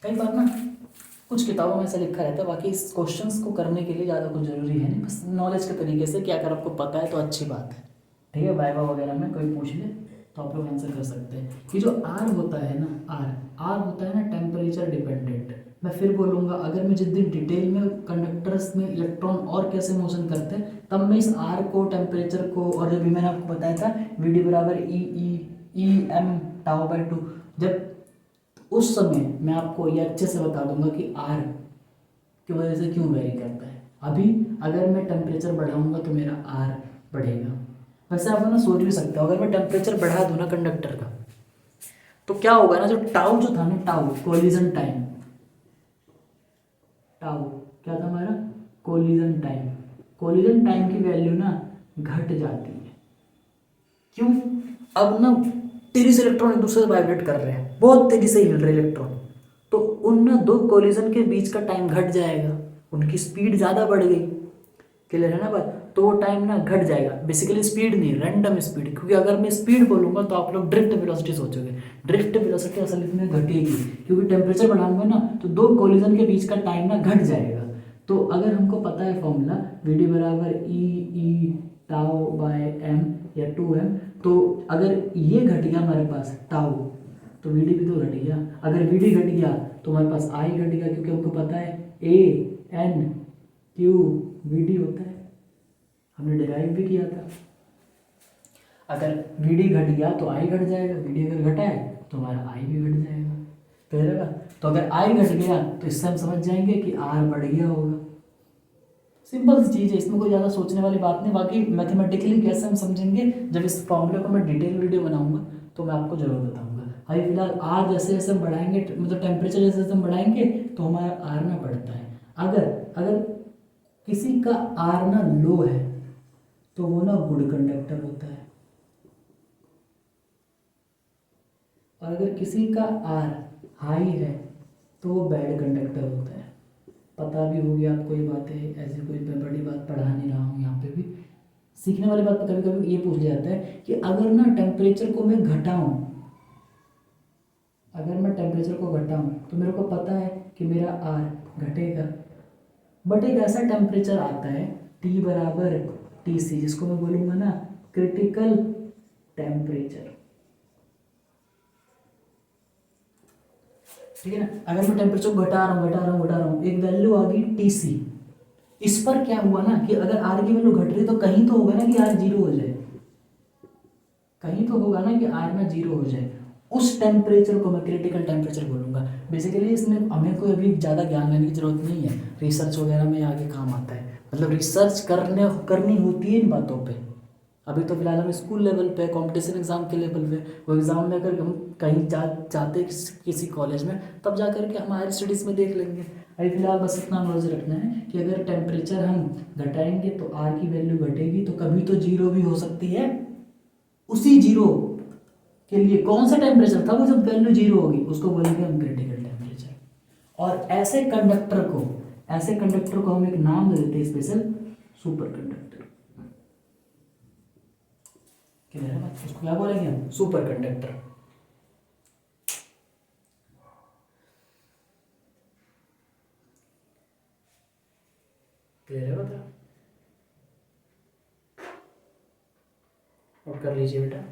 [SPEAKER 1] कई बार ना कुछ किताबों में ऐसा लिखा रहता है, बाकी इस क्वेश्चंस को करने के लिए ज़्यादा कुछ ज़रूरी है नहीं, बस नॉलेज के तरीके से कि अगर आपको पता है तो अच्छी बात है। ठीक है, वाइवा वगैरह में कोई पूछ ले तो आप लोग आंसर कर सकते हैं। कि जो आर होता है ना, आर होता है ना टेम्परेचर डिपेंडेंट। मैं फिर बोलूँगा, अगर मैं जिस दिन डिटेल में कंडक्टर्स में इलेक्ट्रॉन और कैसे मोशन करते हैं तब मैं इस आर को, टेम्परेचर को, और जब भी मैंने आपको बताया था वी डी बराबर ई एम टाउ बाई 2, जब उस समय मैं आपको ये अच्छे से बता दूंगा कि आर की वजह से क्यों वेरी करता है। अभी अगर मैं टेम्परेचर बढ़ाऊंगा तो मेरा आर बढ़ेगा। वैसे आप ना सोच भी सकते हो, अगर मैं टेम्परेचर बढ़ा दूँ ना कंडक्टर का तो क्या होगा ना, जो टाउ जो था ना, टाउ कोलिजन टाइम, टाउ क्या था हमारा, कोलिजन टाइम, कोलिजन टाइम की वैल्यू ना घट जाती है। क्यों, अब ना तेजी से इलेक्ट्रॉन एक दूसरे से वाइब्रेट कर रहे हैं, बहुत तेजी से हिल रहे इलेक्ट्रॉन, तो उन ना दो कोलिजन के बीच का टाइम घट जाएगा, उनकी स्पीड ज़्यादा बढ़ गई। क्लियर है ना बात, तो वो टाइम ना घट जाएगा। बेसिकली स्पीड नहीं, रैंडम स्पीड, क्योंकि अगर मैं स्पीड बोलूँगा तो आप लोग ड्रिफ्ट वेलोसिटी सोचोगे, ड्रिफ्ट वेलोसिटी असल में घटेगी, क्योंकि टेम्परेचर बढ़ाऊंगा ना तो दो कोलिजन के बीच का टाइम ना घट जाएगा। तो अगर हमको पता है फॉर्मूला वी डी बराबर ई टाउ बाय एम या 2m, तो अगर ये घट गया हमारे पास टाउ तो वी डी भी तो घट गया, अगर वी डी घट गया तो हमारे पास आई घट गया, क्योंकि हमको पता है A N Q V D होता है, हमने डिराइव भी किया था। अगर वी डी घट गया तो आई घट जाएगा, वी डी अगर घटा है तो हमारा आई भी घट जाएगा। क्लियर है बात। तो अगर आई घट गया तो इससे हम समझ जाएंगे कि आर बढ़ गया होगा। सिंपल सी चीज़ है, इसमें कोई ज़्यादा सोचने वाली बात नहीं। बाकी मैथमेटिकली कैसे हम समझेंगे, जब इस फॉर्मूले को मैं डिटेल वीडियो बनाऊंगा तो मैं आपको जरूर बताऊंगा। अभी फिलहाल आर जैसे जैसे हम बढ़ाएंगे, मतलब टेम्परेचर जैसे जैसे हम बढ़ाएंगे तो हमारा आर ना बढ़ता है। अगर अगर किसी का आर ना लो है तो वो ना गुड कंडक्टर होता है, और अगर किसी का आर हाई है तो वो बैड कंडक्टर होता है। पता भी होगी आपको ये बातें, ऐसी कोई बड़ी बात पढ़ा नहीं रहा हूँ यहाँ पे भी। सीखने वाली बात कभी कभी ये पूछ लिया जाता है कि अगर ना टेम्परेचर को मैं घटाऊँ, अगर मैं टेम्परेचर को घटाऊँ तो मेरे को पता है कि मेरा आर घटेगा, बट एक ऐसा टेम्परेचर आता है टी बराबर टी सी, जिसको मैं बोलूँगा ना क्रिटिकल टेम्परेचर, ठीक है ना। अगर मैं टेम्परेचर को घटा रहा हूँ, एक वैल्यू आ गई टी सी, इस पर क्या हुआ ना कि अगर आर की वैल्यू घट रही तो कहीं तो होगा ना कि आर जीरो हो जाए, कहीं तो होगा ना कि आर ना जीरो हो जाए। उस टेम्परेचर को मैं क्रिटिकल टेम्परेचर बोलूँगा। बेसिकली इसमें हमें कोई अभी ज़्यादा ज्ञान लेने की जरूरत नहीं है, रिसर्च वगैरह में आगे काम आता है, मतलब रिसर्च करनी होती है इन बातों पे। अभी तो फिलहाल हम स्कूल लेवल पे, कंपटीशन एग्जाम के लेवल पे, वो एग्ज़ाम में अगर हम कहीं जाते हैं किसी कॉलेज में, तब जा कर के हम हायर स्टडीज़ में देख लेंगे। अभी फिलहाल बस इतना नॉलेज रखना है कि अगर टेम्परेचर हम घटाएंगे तो आर की वैल्यू घटेगी, तो कभी तो जीरो भी हो सकती है। उसी जीरो के लिए कौन सा टेम्परेचर था वो जब वैल्यू जीरो होगी उसको बोलेंगे हम क्रिटिकल टेम्परेचर। और ऐसे कंडक्टर को हम एक नाम दे देते हैं स्पेशल, सुपर कंडक्टर। क्लियर है बात? उसको क्या बोलेंगे हम? Super conductor. क्लियर है बता? नोट कर लीजिए बेटा।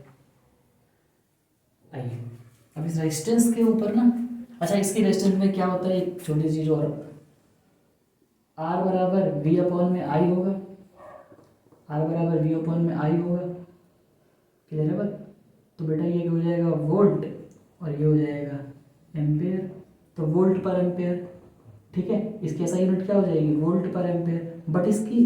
[SPEAKER 1] आइए अब इस रेजिस्टेंस के ऊपर ना, अच्छा इसकी रेजिस्टेंस में क्या होता है, एक छोटी चीज और, आर बराबर वी अपॉन में आई होगा, आर बराबर वी अपॉन में आई होगा। क्लियर है बात? तो बेटा ये हो जाएगा वोल्ट और ये हो जाएगा एम्पेयर, तो वोल्ट पर एम्पेयर, ठीक है। इसकी ऐसा यूनिट क्या हो जाएगी? Volt per ampere. बट इसकी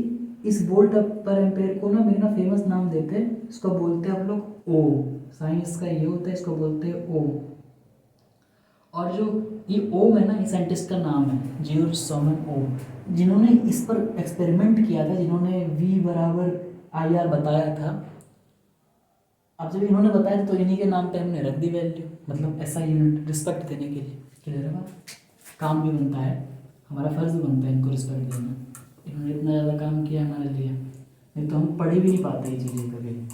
[SPEAKER 1] इस वोल्ट पर एम्पेयर को ना मेरे ना फेमस नाम देते हैं, इसको बोलते हैं हम लोग ओम। साइंस का ये होता है, इसको बोलते हैं ओम। और जो ये ओम है ना, ये साइंटिस्ट का नाम है जियोर्ज सॉमन ओम, जिन्होंने इस पर एक्सपेरिमेंट किया था, जिन्होंने V बराबर आई आर बताया था। अब जब इन्होंने बताया था तो इन्हीं के नाम पे हमने रख दी वैल्यू, मतलब ऐसा यूनिट रिस्पेक्ट देने के लिए। क्लियर है बात? काम भी बनता है, हमारा फर्ज भी बनता है इनको रिस्पेक्ट देना। इन्होंने इतना ज़्यादा काम किया हमारे लिए, नहीं तो हम पढ़ ही भी नहीं पाते ये चीज़ें कभी।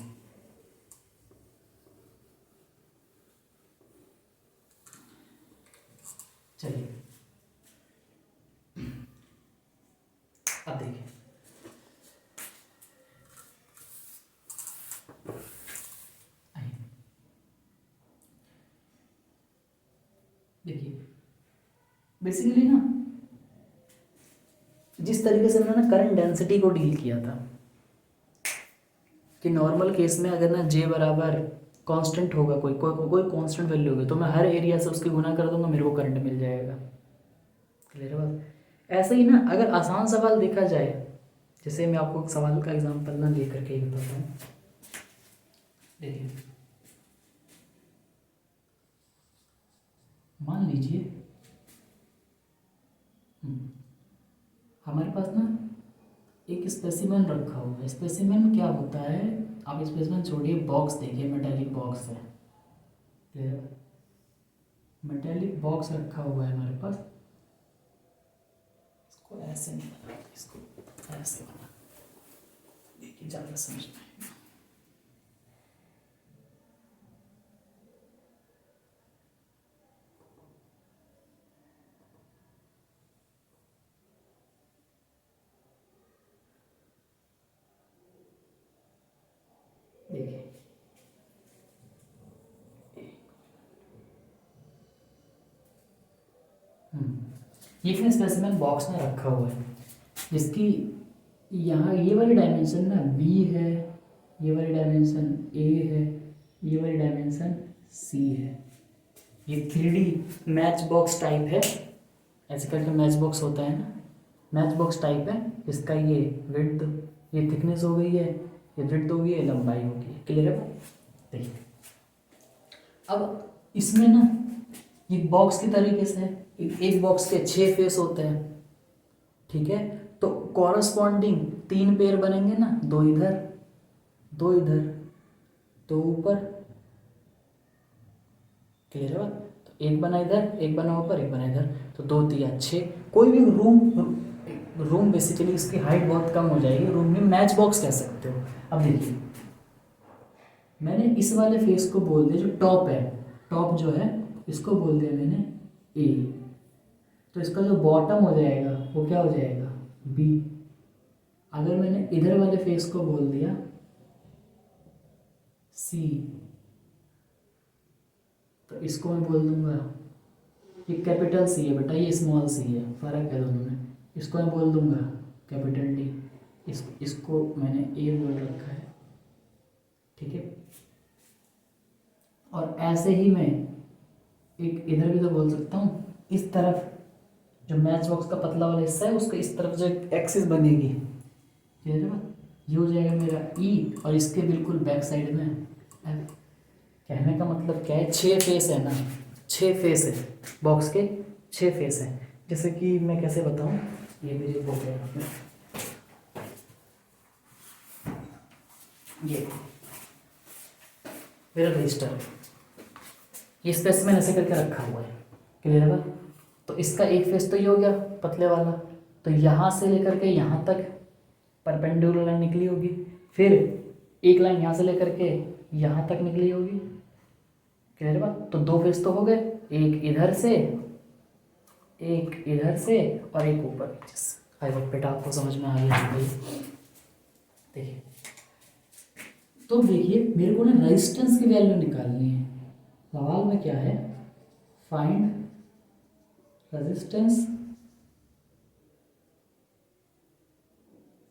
[SPEAKER 1] चलिए अब देखिए, देखिए बेसिकली ना जिस तरीके से हमने ना करंट डेंसिटी को डील किया था कि नॉर्मल केस में अगर ना जे बराबर कांस्टेंट होगा, कोई कांस्टेंट वैल्यू होगी, तो मैं हर एरिया से उसकी गुना कर दूंगा, मेरे को करंट मिल जाएगा। क्लियर है बात? ऐसे ही ना अगर आसान सवाल देखा जाए, जैसे मैं आपको एक सवाल का एग्जांपल ना दे करके ही बताता हूँ। देखिए मान लीजिए हमारे पास ना एक स्पेसिमेन रखा हुआ है। स्पेसिमेन क्या होता है, आप स्पेसिमेन छोड़िए, बॉक्स देखिए, मेटेलिक बॉक्स है। क्लियर? मेटेलिक बॉक्स रखा हुआ है हमारे पास। इसको ऐसे नहीं बना, इसको ऐसे बना, देखिए ज़्यादा समझ में आएगा। देखिए ये फिर स्पेसिमेन बॉक्स में रखा हुआ है, जिसकी यहाँ ये वाली डायमेंशन ना B है, ये वाली डायमेंशन A है, ये वाली डायमेंशन C है। ये 3D मैच बॉक्स टाइप है, ऐसे करके मैच बॉक्स होता है ना, मैच बॉक्स टाइप है। इसका ये विड्थ, ये थिकनेस हो गई है, ये विड्थ हो गई है, लंबाई हो गई है। क्लियर है? देखिए अब इसमें ना ये बॉक्स की तरीके से एक बॉक्स के 6 फेस होते हैं, ठीक है। तो कॉरस्पॉन्डिंग 3 पेयर बनेंगे ना, 2 इधर 2 इधर 2 ऊपर। क्लियर है? तो एक बना इधर, एक बना ऊपर, एक बना इधर, तो 2 3 6, कोई भी रूम बेसिकली इसकी हाइट बहुत कम हो जाएगी, रूम में मैच बॉक्स कह सकते हो। अब देखिए मैंने इस वाले फेस को बोल दिया, जो टॉप है, टॉप जो है इसको बोल दिया मैंने ए, तो इसका जो बॉटम हो जाएगा वो क्या हो जाएगा बी। अगर मैंने इधर वाले फेस को बोल दिया सी, तो इसको मैं बोल दूंगा, ये कैपिटल सी है बेटा, ये स्मॉल सी है, फ़र्क है दोनों में। इसको मैं बोल दूंगा कैपिटल डी, इसको मैंने ए बोल रखा है, ठीक है। और ऐसे ही मैं एक इधर भी तो बोल सकता हूँ, इस तरफ जो मैच बॉक्स का पतला वाला हिस्सा है उसके इस तरफ जो एक्सिस बनेगी, ठीक है, ये हो जाएगा मेरा ई, और इसके बिल्कुल बैक साइड में एफ। कहने का मतलब क्या है, 6 फेस है ना, 6 फेस है बॉक्स के, 6 फेस हैं। जैसे कि मैं कैसे बताऊँ, ये मेरी बुक है, ये मेरा रजिस्टर, ये स्पेस मैंने ऐसे करके रखा हुआ है, क्लियर है। तो इसका एक फेस तो ये हो गया पतले वाला, तो यहाँ से लेकर के यहाँ तक परपेंडिकुलर लाइन निकली होगी, फिर एक लाइन यहाँ से लेकर के यहाँ तक निकली होगी, क्लियर है बात। तो 2 फेस तो हो गए, एक इधर से, एक इधर से, और एक ऊपर नीचे से। आई होप बेटा आपको समझ में आ गया भाई। देखिए तो देखिए मेरे को ना रेजिस्टेंस की वैल्यू निकालनी है। सवाल में क्या है, फाइंड रेजिस्टेंस।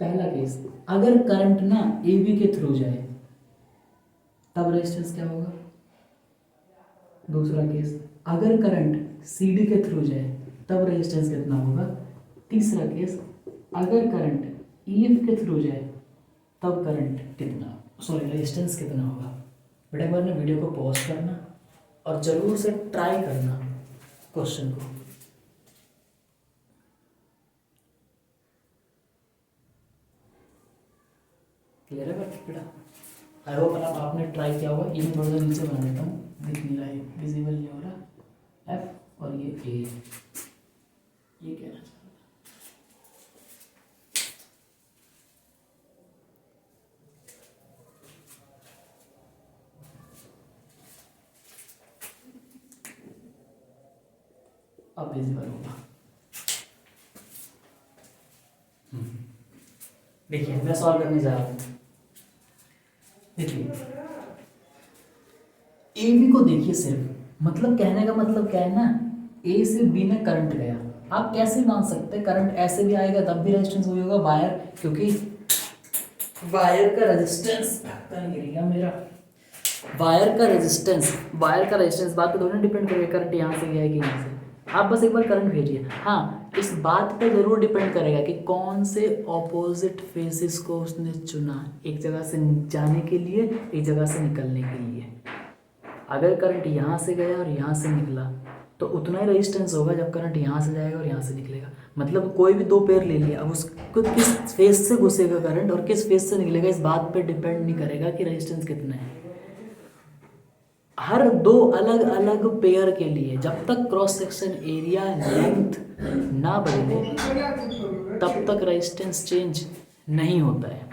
[SPEAKER 1] पहला केस, अगर करंट ना ए बी के थ्रू जाए तब रेजिस्टेंस क्या होगा। दूसरा केस, अगर करंट सी डी के थ्रू जाए तब रेजिस्टेंस कितना होगा। तीसरा केस, अगर करंट ई एफ के थ्रू जाए तब करंट कितना, सॉरी रेजिस्टेंस कितना होगा। बेटा एक बार ना वीडियो को पॉज करना और जरूर से ट्राई करना क्वेश्चन को। क्लियर है बेटा, आई होप आपने ट्राई किया होगा। ये मैं थोड़ा सा नीचे बना देता हूँ, दिख नहीं रहा है, विजिबल नहीं हो रहा। एफ और ये ए, ये कहना चाहता हूँ। अब विजिबल होगा। देखिए मैं सॉल्व करने जा रहा हूँ। देखिए ए बी को देखिए सिर्फ, मतलब कहने का मतलब क्या है ना, ए से बी में करंट गया। आप कैसे मान सकते हैं करंट ऐसे भी आएगा तब भी रेजिस्टेंस वही होगा वायर, क्योंकि वायर का रेजिस्टेंस गिरेगा मेरा, वायर का रेजिस्टेंस बात पे दोनों डिपेंड करेगा, करंट यहाँ से गया है कि यहाँ से। आप बस एक बार करंट भेजिए। हाँ इस बात पे ज़रूर डिपेंड करेगा कि कौन से ऑपोजिट फेसेस को उसने चुना, एक जगह से जाने के लिए एक जगह से निकलने के लिए। अगर करंट यहाँ से गया और यहाँ से निकला तो उतना ही रेजिस्टेंस होगा जब करंट यहाँ से जाएगा और यहाँ से निकलेगा। मतलब कोई भी 2 पेयर ले लिया, अब उसको किस फेस से घुसेगा करंट और किस फेस से निकलेगा इस बात पे डिपेंड नहीं करेगा कि रेजिस्टेंस कितना है। हर 2 अलग अलग पेयर के लिए जब तक क्रॉस सेक्शन एरिया लेंथ ना बदले तब तक रेजिस्टेंस चेंज नहीं होता है।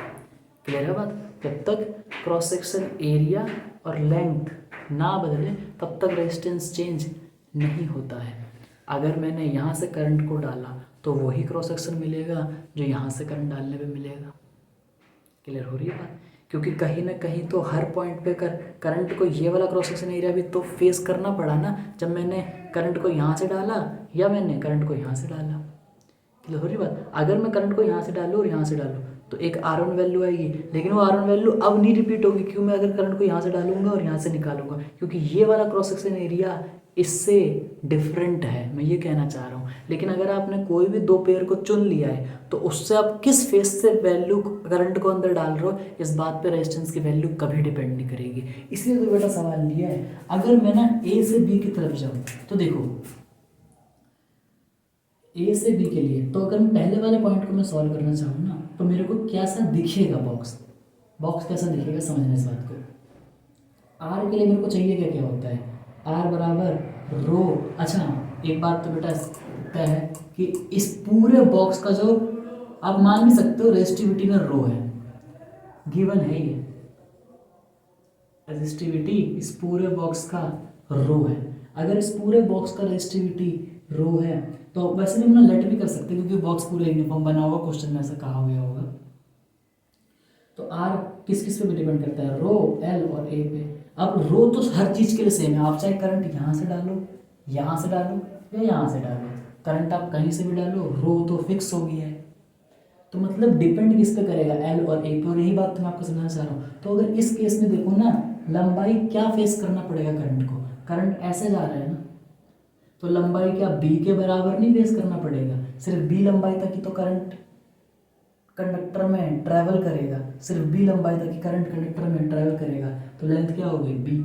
[SPEAKER 1] क्लियर है बात। जब तक क्रॉस सेक्शन एरिया और लेंथ ना बदले तब तक रेजिस्टेंस चेंज नहीं होता है। अगर मैंने यहाँ से करंट को डाला तो वही क्रॉस सेक्शन मिलेगा जो यहाँ से करंट डालने पे मिलेगा। क्लियर हो रही है बात। क्योंकि कहीं ना कहीं तो हर पॉइंट पे करंट को ये वाला क्रॉस सेक्शन एरिया भी तो फेस करना पड़ा ना, जब मैंने करंट को यहाँ से डाला या मैंने करंट को यहाँ से डाला। क्लियर हो रही बात। अगर मैं करंट को यहाँ से डालूँ और यहाँ से डालूँ तो एक R1 वैल्यू आएगी, लेकिन वो R1 वैल्यू अब नहीं रिपीट होगी। क्यों, मैं अगर करंट को यहाँ से डालूंगा और यहाँ से निकालूंगा, क्योंकि ये वाला क्रॉस सेक्शन एरिया इससे डिफरेंट है, मैं ये कहना चाह रहा हूँ। लेकिन अगर आपने कोई भी 2 पेयर को चुन लिया है तो उससे आप किस फेस से वैल्यू करंट को अंदर डाल रहे हो इस बात पे रेजिस्टेंस की वैल्यू कभी डिपेंड नहीं करेगी। इसलिए तो बेटा सवाल लिया है। अगर मैं ना ए से बी की तरफ जाऊँ तो देखो ए से बी के लिए, तो अगर मैं पहले वाले पॉइंट को मैं सॉल्व करना चाहूँ ना तो मेरे को कैसा दिखेगा बॉक्स कैसा दिखेगा समझना इस बात को। आर के लिए मेरे को चाहिए क्या क्या होता है, आर बराबर रो, अच्छा एक बात तो बेटा तय है कि इस पूरे बॉक्स का जो आप मान भी सकते हो रेजिस्टिविटी में रो है, गिवन है ये रेजिस्टिविटी इस पूरे बॉक्स का रो है। अगर इस पूरे बॉक्स का रेजिस्टिविटी रो है तो वैसे भी हम लेट भी कर सकते हैं क्योंकि बॉक्स पूरा यूनिफॉर्म बना होगा, क्वेश्चन में ऐसा कहा गया होगा। तो आर किस किस पे भी डिपेंड करता है, रो, एल और ए पे। अब रो तो हर चीज के लिए सेम है, आप चाहे करंट यहाँ से डालो, यहाँ से डालो या यहाँ से डालो, करंट आप कहीं से भी डालो, रो तो फिक्स हो गया है। तो मतलब डिपेंड किस पे करेगा, एल और ए पे। और यही बात तो मैं आपको समझाना चाह रहा हूँ। तो अगर इस केस में देखो ना, लंबाई क्या फेस करना पड़ेगा करंट को, करंट ऐसे जा रहा है ना, तो लंबाई क्या बी के बराबर नहीं फेस करना पड़ेगा, सिर्फ बी लंबाई तक ही तो करंट कंडक्टर में ट्रैवल करेगा, सिर्फ बी लंबाई तक ही करंट कंडक्टर में ट्रैवल करेगा, तो लेंथ क्या होगी बी।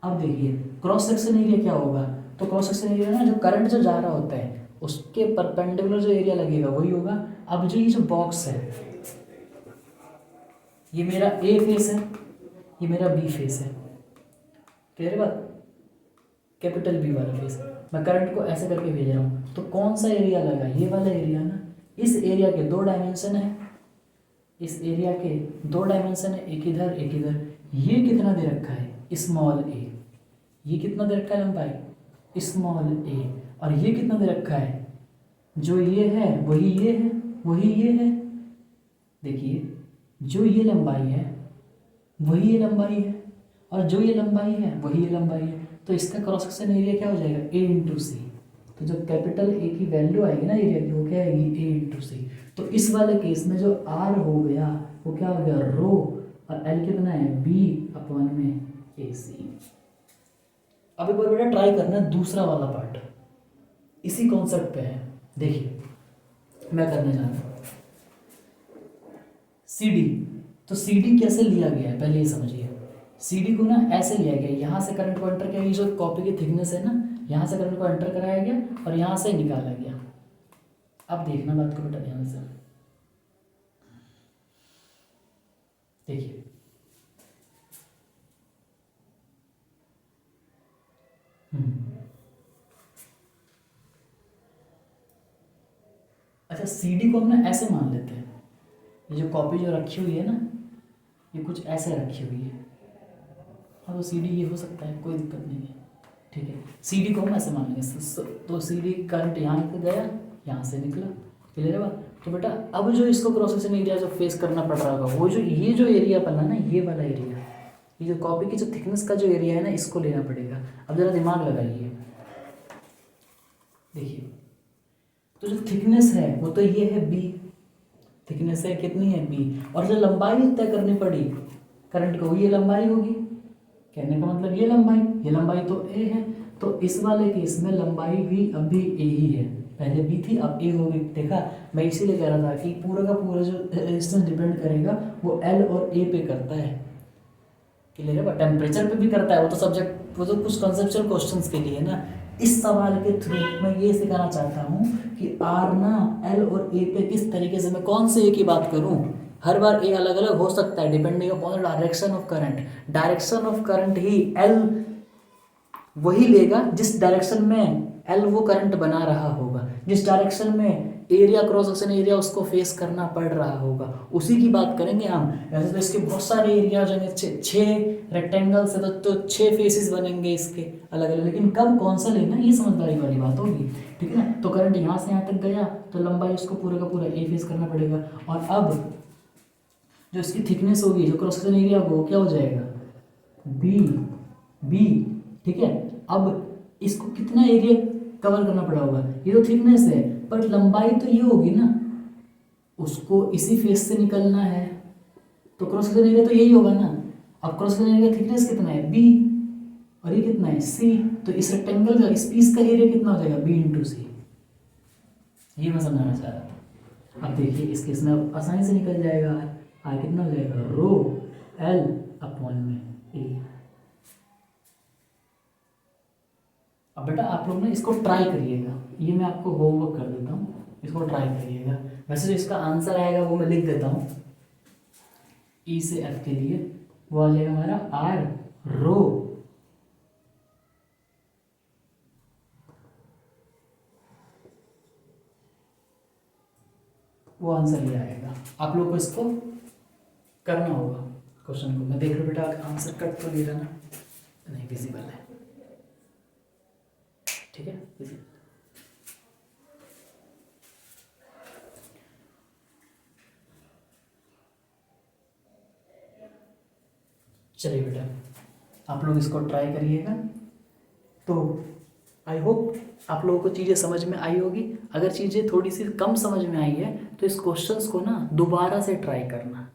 [SPEAKER 1] अब देखिए क्रॉस सेक्शन एरिया क्या होगा, तो क्रॉस सेक्शन एरिया ना जो करंट जो जा रहा होता है उसके परपेंडिकुलर जो एरिया लगेगा वही होगा। अब जो ये जो बॉक्स है ये मेरा ए फेस है, ये मेरा बी फेस है, क्लियर बात, कैपिटल बी वाला फेस। मैं करंट को ऐसे करके भेज रहा हूँ, तो कौन सा एरिया लगा, ये वाला एरिया ना। इस एरिया के दो डायमेंशन है, इस एरिया के दो डायमेंशन है, एक इधर एक इधर। ये कितना दे रखा है स्मॉल ए, ये कितना दे रखा है लंबाई स्मॉल ए, और ये कितना दे रखा है, जो ये है वही ये है, वही ये है। देखिए जो ये लंबाई है वही ये लंबाई है, और जो ये लंबाई है वही ये लंबाई है। तो इसका क्रॉस सेक्शन एरिया क्या हो जाएगा ए इंटू सी। तो जो कैपिटल ए की वैल्यू आएगी ना एरिया की, वो क्या आएगी ए इंटू सी। तो इस वाले केस में जो आर हो गया वो क्या हो गया रो, और एल कितना है बी अपॉन में ए सी। अब एक बार बेटा ट्राई करना दूसरा वाला पार्ट, इसी कॉन्सेप्ट पे है। देखिए मैं करने जा रहा हूँ सी डी। तो सी डी कैसे लिया गया है पहले ये समझिए। सी डी को ना ऐसे लिया गया, यहाँ से करंट को एंटर किया, ये जो कॉपी की थिकनेस है ना, यहाँ से करंट को एंटर कराया गया और यहाँ से निकाला गया। अब देखना बात को बेटा ध्यान से, देखिए अच्छा सी डी को हम ना ऐसे मान लेते हैं, ये जो कॉपी जो रखी हुई है ना ये कुछ ऐसे रखी हुई है। हाँ तो सी डी ये हो सकता है, कोई दिक्कत नहीं है, ठीक है। सी डी को हम ऐसे मान लेंगे, तो सी डी करंट यहाँ गया, यहाँ से निकला, क्लियर है बात। तो बेटा अब जो इसको क्रॉस सेक्शन एरिया जो फेस करना पड़ रहा होगा वो जो ये जो एरिया बना ना, ये वाला एरिया, ये जो कॉपी की जो थिकनेस का जो एरिया है ना, इसको लेना पड़ेगा। अब जरा दिमाग लगाइए, देखिए तो जो थिकनेस है वो तो ये है बी, थिकनेस है कितनी है बी, और जो लंबाई तय करनी पड़ी करंट को ये लंबाई होगी। कहने का मतलब ये लंबाई तो ए है, तो इस वाले केस में लंबाई भी अभी ए ही है, पहले बी थी अब ए होगी। देखा मैं इसीलिए कह रहा था कि पूरा का पूरा जो रेजिस्टेंस डिपेंड करेगा वो एल और ए पे करता है, क्लियर है। टेम्परेचर पे भी करता है, वो तो सब्जेक्ट, वो तो कुछ कंसेप्चुअल क्वेश्चंस के लिए ना। इस सवाल के थ्रू मैं ये सिखाना चाहता हूँ कि आर ना एल और ए पे किस तरीके से, मैं कौन से ए की बात करूँ, हर बार ए अलग अलग हो सकता है depending upon direction of current. Direction of current he L वही लेगा जिस डायरेक्शन में एल वो करंट बना रहा होगा, जिस डायरेक्शन में एरिया क्रॉस सेक्शन एरिया उसको फेस करना पड़ रहा होगा, उसी की बात करेंगे हम। वैसे तो इसके बहुत सारे एरिया जो है, छः रेक्टेंगल्स है तो छः फेसेस बनेंगे इसके अलग अलग, लेकिन कब कौन सा लेना ये समझदारी वाली बात होगी, ठीक है ना। तो करंट यहाँ से यहाँ तक गया तो लंबाई उसको पूरा का पूरा ए फेस करना पड़ेगा, और अब जो इसकी थिकनेस होगी जो क्रॉस सेक्शन एरिया होगा वो क्या हो जाएगा बी बी, ठीक है। अब इसको कितना एरिया कवर करना पड़ा होगा, ये तो थिकनेस है पर लंबाई तो ये होगी ना, उसको इसी फेस से निकलना है, तो क्रॉस सेक्शन एरिया तो यही होगा ना। अब क्रॉस सेक्शन एरिया थिकनेस कितना है बी, और ये कितना है सी, तो इस रेक्टेंगल का इस पीस का एरिया कितना हो जाएगा बी इंटू सी, ये मैं समझाना चाह रहा था। अब देखिए इस केस में आसानी से निकल जाएगा, आगे कितना हो जाएगा रो एल अपॉन में ए। अब बेटा आप लोग ना इसको ट्राई करिएगा, ये मैं आपको होमवर्क कर देता हूँ, इसको ट्राई करिएगा। वैसे जो इसका आंसर आएगा वो मैं लिख देता हूँ, ई से एफ के लिए वो आ जाएगा हमारा आर रो वो आंसर ये आएगा। आप लोग को इसको करना होगा क्वेश्चन को। मैं देख रहा बेटा आंसर कट तो नहीं रहा ना? नहीं, विजिबल है, ठीक है, विजिबल। चलिए बेटा आप लोग इसको ट्राई करिएगा। तो आई होप आप लोगों को चीज़ें समझ में आई होगी। अगर चीज़ें थोड़ी सी कम समझ में आई है तो इस क्वेश्चंस को ना दोबारा से ट्राई करना,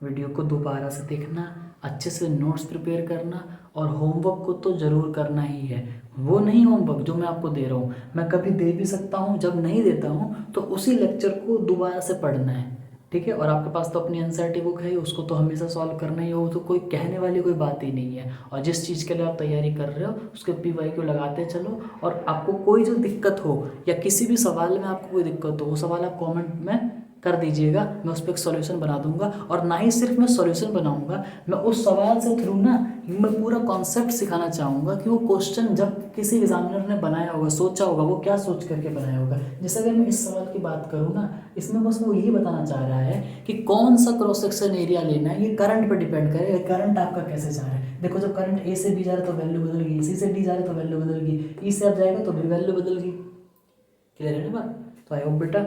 [SPEAKER 1] वीडियो को दोबारा से देखना, अच्छे से नोट्स प्रिपेयर करना, और होमवर्क को तो ज़रूर करना ही है। वो नहीं होमवर्क जो मैं आपको दे रहा हूँ, मैं कभी दे भी सकता हूँ, जब नहीं देता हूँ तो उसी लेक्चर को दोबारा से पढ़ना है, ठीक है। और आपके पास तो अपनी एनसीईआरटी बुक है, उसको तो हमेशा सॉल्व करना ही हो, तो कोई कहने वाली कोई बात ही नहीं है। और जिस चीज़ के लिए आप तैयारी कर रहे हो उसके PYQ लगाते चलो, और आपको कोई जो दिक्कत हो या किसी भी सवाल में आपको कोई दिक्कत हो, वो सवाल आप कॉमेंट में कर दीजिएगा, मैं उस पर एक सॉल्यूशन बना दूंगा। और ना ही सिर्फ मैं सॉल्यूशन बनाऊंगा, मैं उस सवाल से थ्रू ना मैं पूरा कॉन्सेप्ट सिखाना चाहूँगा कि वो क्वेश्चन जब किसी एग्जामिनर ने बनाया होगा, सोचा होगा, वो क्या सोच करके बनाया होगा। जैसे अगर मैं इस सवाल की बात करूँ ना, इसमें बस वो यही बताना चाह रहा है कि कौन सा क्रॉस सेक्शन एरिया लेना है, ये करंट पर डिपेंड करेगा, करंट आपका कैसे जा रहा है। देखो जब करंट A से B जा रहा है तो वैल्यू बदल गई, C से D जा रहा है तो वैल्यू बदल गई, E से आप जाएगा तो भी वैल्यू बदल गई। क्लियर है ना बात? तो आई होप बेटा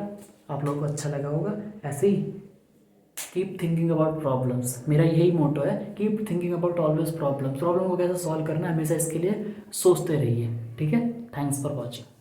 [SPEAKER 1] आप लोगों को अच्छा लगा होगा। ऐसे ही कीप थिंकिंग अबाउट प्रॉब्लम्स, मेरा यही मोटो है, keep thinking about always problem. Problem को कैसे सॉल्व करना है हमेशा इसके लिए सोचते रहिए, ठीक है। Thanks for watching.